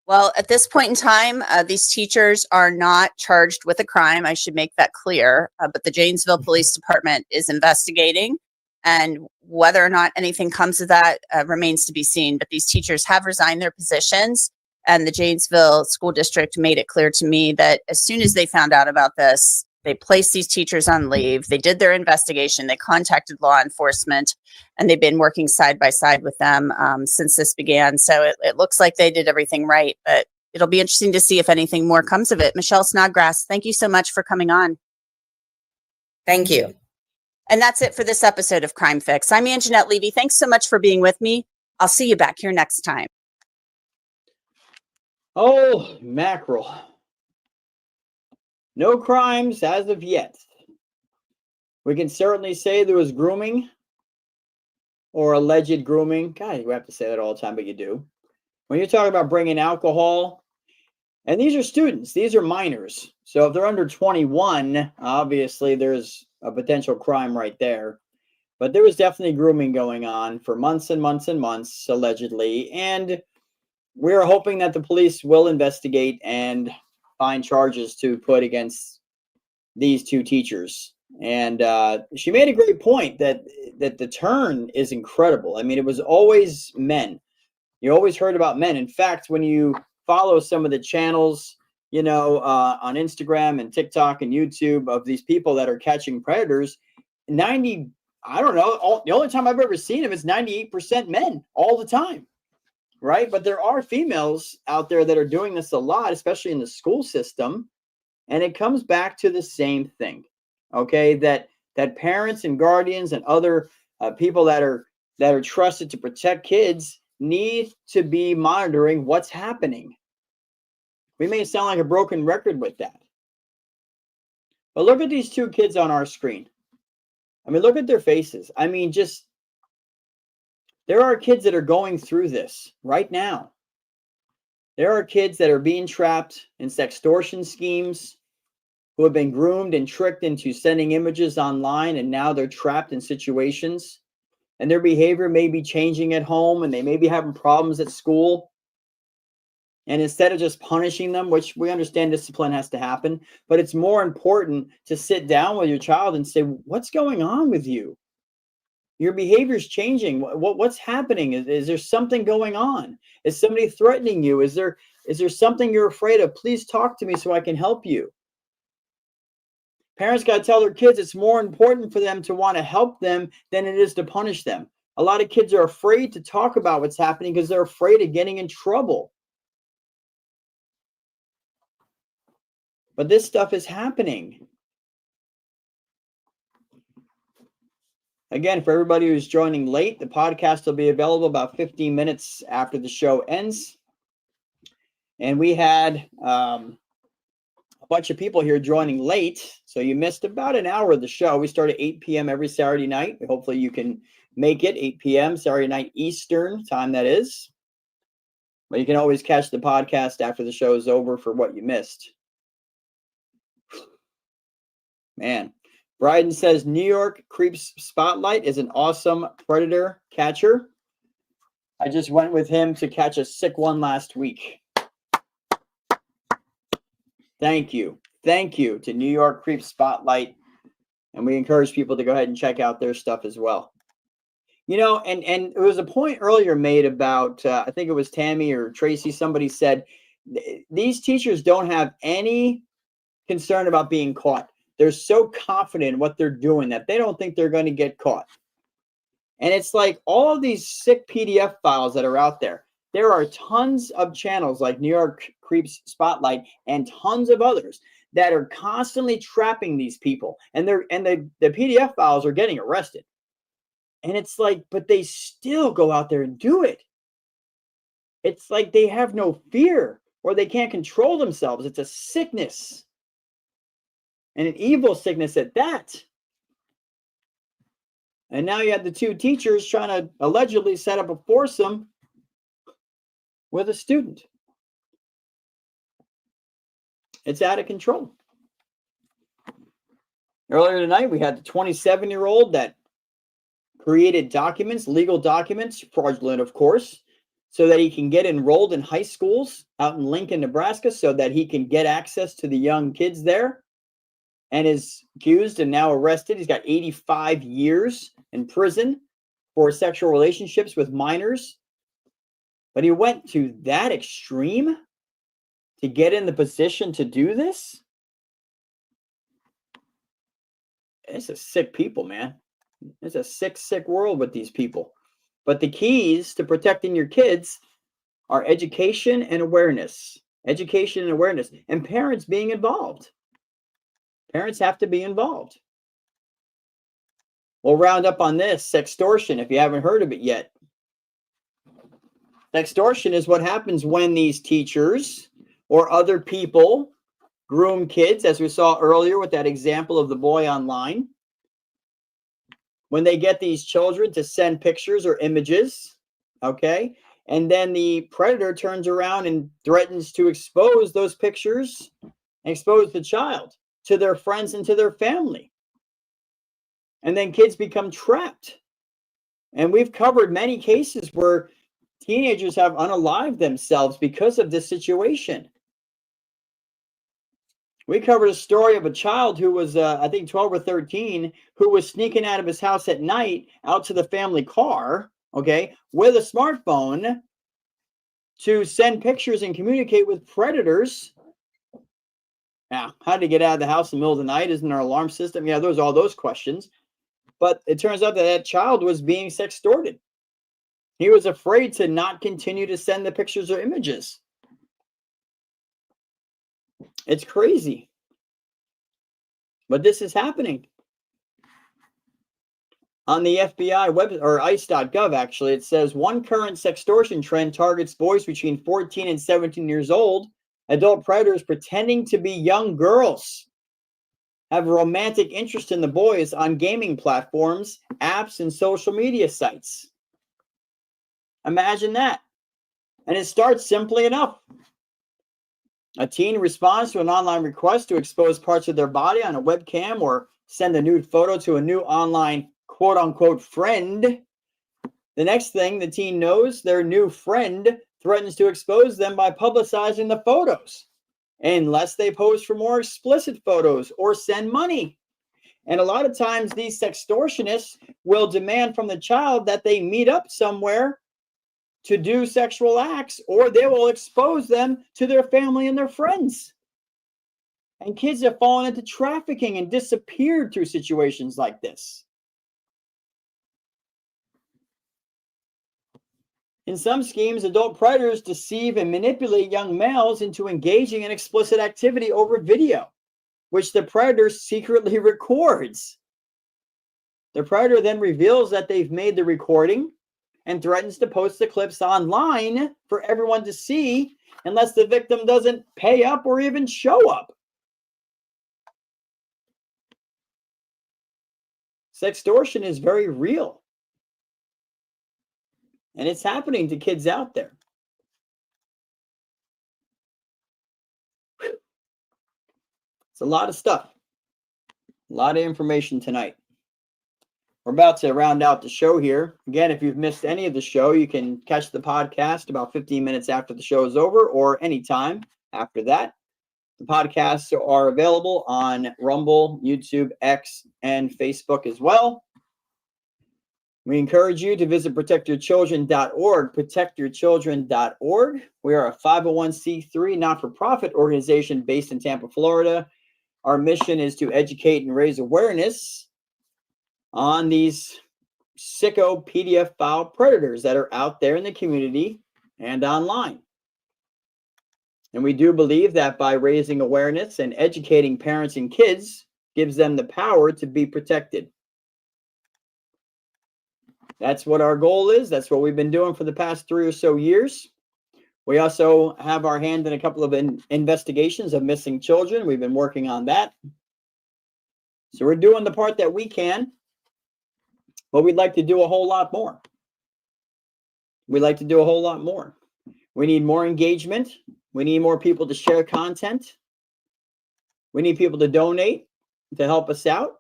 Well, at this point in time, these teachers are not charged with a crime. I should make that clear. But the Janesville Police Department is investigating. And whether or not anything comes of that remains to be seen. But these teachers have resigned their positions. And the Janesville School District made it clear to me that as soon as they found out about this, they placed these teachers on leave. They did their investigation. They contacted law enforcement, and they've been working side by side with them since this began. So it looks like they did everything right, but it'll be interesting to see if anything more comes of it. Michelle Snodgrass, thank you so much for coming on. Thank you. And that's it for this episode of Crime Fix. I'm Anjanette Levy. Thanks so much for being with me. I'll see you back here next time. Oh, mackerel. No crimes as of yet. We can certainly say there was grooming or alleged grooming. God, you have to say that all the time, but you do. When you're talking about bringing alcohol, and these are students, these are minors. So if they're under 21, obviously there's a potential crime right there. But there was definitely grooming going on for months and months and months, allegedly. And we're hoping that the police will investigate and find charges to put against these 2 teachers. And she made a great point that the turn is incredible. I mean, it was always men. You always heard about men. In fact, when you follow some of the channels, you know, on Instagram and TikTok and YouTube of these people that are catching predators, the only time I've ever seen them is 98% men all the time. Right. But there are females out there that are doing this a lot, especially in the school system. And it comes back to the same thing. OK, that parents and guardians and other people that are trusted to protect kids need to be monitoring what's happening. We may sound like a broken record with that. But look at these 2 kids on our screen. I mean, look at their faces. I mean, there are kids that are going through this right now. There are kids that are being trapped in sextortion schemes, who have been groomed and tricked into sending images online, and now they're trapped in situations. And their behavior may be changing at home, and they may be having problems at school. And instead of just punishing them, which we understand discipline has to happen, but it's more important to sit down with your child and say, what's going on with you? Your behavior is changing. What's happening? Is there something going on? Is somebody threatening you? Is there something you're afraid of? Please talk to me so I can help you. Parents got to tell their kids it's more important for them to want to help them than it is to punish them. A lot of kids are afraid to talk about what's happening because they're afraid of getting in trouble. But this stuff is happening. Again, for everybody who's joining late, the podcast will be available about 15 minutes after the show ends. And we had a bunch of people here joining late, so you missed about an hour of the show. We start at 8 p.m. every Saturday night. Hopefully you can make it 8 p.m. Saturday night Eastern time, that is. But you can always catch the podcast after the show is over for what you missed. Man. Bryden says New York Creeps Spotlight is an awesome predator catcher. I just went with him to catch a sick one last week. Thank you. Thank you to New York Creeps Spotlight. And we encourage people to go ahead and check out their stuff as well. You know, and there was a point earlier made about, I think it was Tammy or Tracy, somebody said, these teachers don't have any concern about being caught. They're so confident in what they're doing that they don't think they're going to get caught. And it's like all of these sick PDF files that are out there. There are tons of channels like New York Creeps Spotlight and tons of others that are constantly trapping these people. And the PDF files are getting arrested. And it's like, but they still go out there and do it. It's like they have no fear or they can't control themselves. It's a sickness, and an evil sickness at that. And now you have the two teachers trying to allegedly set up a foursome with a student. It's out of control. Earlier tonight, we had the 27-year-old that created documents, legal documents, fraudulent, of course, so that he can get enrolled in high schools out in Lincoln, Nebraska, so that he can get access to the young kids there, and is accused and now arrested. He's got 85 years in prison for sexual relationships with minors. But he went to that extreme to get in the position to do this? It's a sick people, man. It's a sick, sick world with these people. But the keys to protecting your kids are education and awareness. Education and awareness. And parents being involved. Parents have to be involved. We'll round up on this, sextortion, if you haven't heard of it yet. Sextortion is what happens when these teachers or other people groom kids, as we saw earlier with that example of the boy online. When they get these children to send pictures or images, okay? And then the predator turns around and threatens to expose those pictures, expose the child to their friends and to their family. And then kids become trapped. And we've covered many cases where teenagers have unalived themselves because of this situation. We covered a story of a child who was, I think, 12 or 13, who was sneaking out of his house at night out to the family car, okay, with a smartphone to send pictures and communicate with predators. Now, how did he get out of the house in the middle of the night? Isn't there an alarm system? Yeah, there's all those questions. But it turns out that that child was being sextorted. He was afraid to not continue to send the pictures or images. It's crazy. But this is happening. On the FBI web, or ICE.gov, actually, it says one current sextortion trend targets boys between 14 and 17 years old. Adult predators pretending to be young girls have a romantic interest in the boys on gaming platforms, apps, and social media sites. Imagine that. And it starts simply enough. A teen responds to an online request to expose parts of their body on a webcam or send a nude photo to a new online quote-unquote friend. The next thing the teen knows, their new friend threatens to expose them by publicizing the photos, unless they pose for more explicit photos or send money. And a lot of times these sextortionists will demand from the child that they meet up somewhere to do sexual acts, or they will expose them to their family and their friends. And kids have fallen into trafficking and disappeared through situations like this. In some schemes, adult predators deceive and manipulate young males into engaging in explicit activity over video, which the predator secretly records. The predator then reveals that they've made the recording and threatens to post the clips online for everyone to see unless the victim doesn't pay up or even show up. Sextortion is very real. And it's happening to kids out there. It's a lot of stuff. A lot of information tonight. We're about to round out the show here. Again, if you've missed any of the show, you can catch the podcast about 15 minutes after the show is over or anytime after that. The podcasts are available on Rumble, YouTube, X, and Facebook as well. We encourage you to visit protectyourchildren.org, protectyourchildren.org. We are a 501c3 not-for-profit organization based in Tampa, Florida. Our mission is to educate and raise awareness on these sicko PDF file predators that are out there in the community and online. And we do believe that by raising awareness and educating parents and kids gives them the power to be protected. That's what our goal is. That's what we've been doing for the past 3 or so years. We also have our hand in a couple of investigations of missing children. We've been working on that. So we're doing the part that we can, but we'd like to do a whole lot more. We'd like to do a whole lot more. We need more engagement. We need more people to share content. We need people to donate to help us out.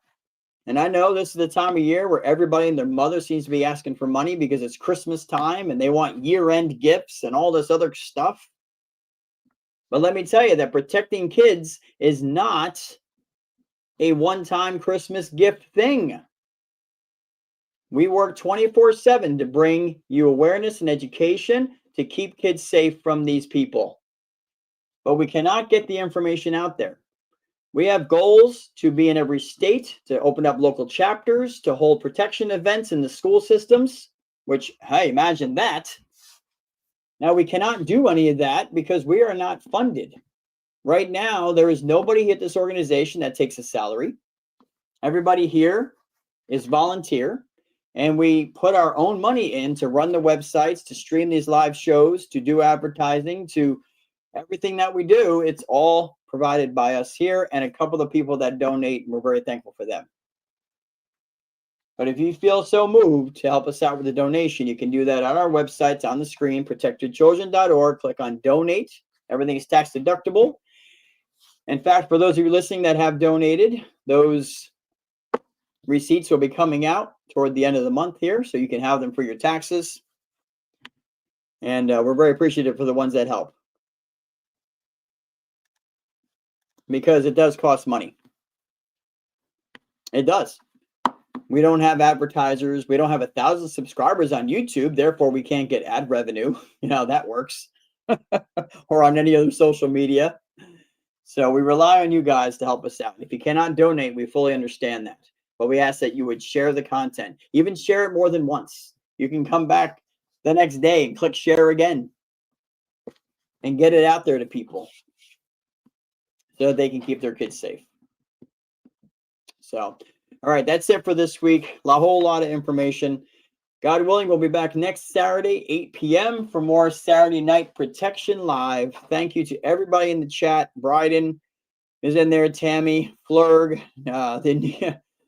And I know this is the time of year where everybody and their mother seems to be asking for money because it's Christmas time and they want year-end gifts and all this other stuff. But let me tell you that protecting kids is not a one-time Christmas gift thing. We work 24/7 to bring you awareness and education to keep kids safe from these people. But we cannot get the information out there. We have goals to be in every state, to open up local chapters, to hold protection events in the school systems, which, hey, imagine that. Now, we cannot do any of that because we are not funded. Right now, there is nobody at this organization that takes a salary. Everybody here is volunteer, and we put our own money in to run the websites, to stream these live shows, to do advertising, to everything that we do. It's all provided by us here and a couple of people that donate, and we're very thankful for them. But if you feel so moved to help us out with a donation, you can do that on our website. It's on the screen, protectyourchildren.org. Click on donate. Everything is tax deductible. In fact, for those of you listening that have donated, those receipts will be coming out toward the end of the month here, so you can have them for your taxes. And we're very appreciative for the ones that help, because it does cost money. It does. We don't have advertisers. We don't have 1,000 subscribers on YouTube. Therefore, we can't get ad revenue. You know how that works. Or on any other social media. So we rely on you guys to help us out. If you cannot donate, we fully understand that. But we ask that you would share the content. Even share it more than once. You can come back the next day and click share again. And get it out there to people, so that they can keep their kids safe. So, all right, that's it for this week. A whole lot of information. God willing, we'll be back next Saturday, 8 p.m. for more Saturday Night Protection Live. Thank you to everybody in the chat. Bryden is in there. Tammy, Flurg.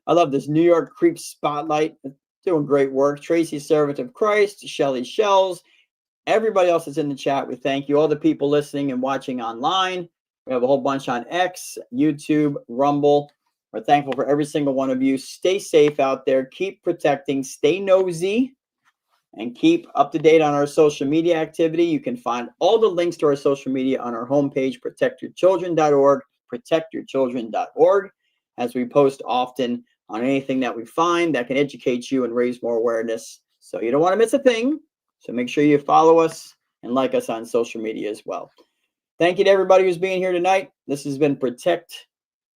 I love this New York Creep Spotlight. Doing great work. Tracy, Servant of Christ. Shelly Shells. Everybody else that's in the chat, we thank you. All the people listening and watching online. We have a whole bunch on X, YouTube, Rumble. We're thankful for every single one of you. Stay safe out there. Keep protecting. Stay nosy. And keep up to date on our social media activity. You can find all the links to our social media on our homepage, protectyourchildren.org, protectyourchildren.org, as we post often on anything that we find that can educate you and raise more awareness. So you don't want to miss a thing. So make sure you follow us and like us on social media as well. Thank you to everybody who's being here tonight. This has been Protect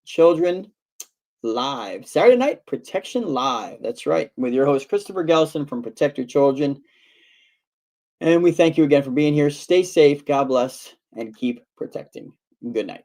Children Live. Saturday Night Protection Live. That's right. With your host, Christopher Gelson from Protect Your Children. And we thank you again for being here. Stay safe. God bless. And keep protecting. Good night.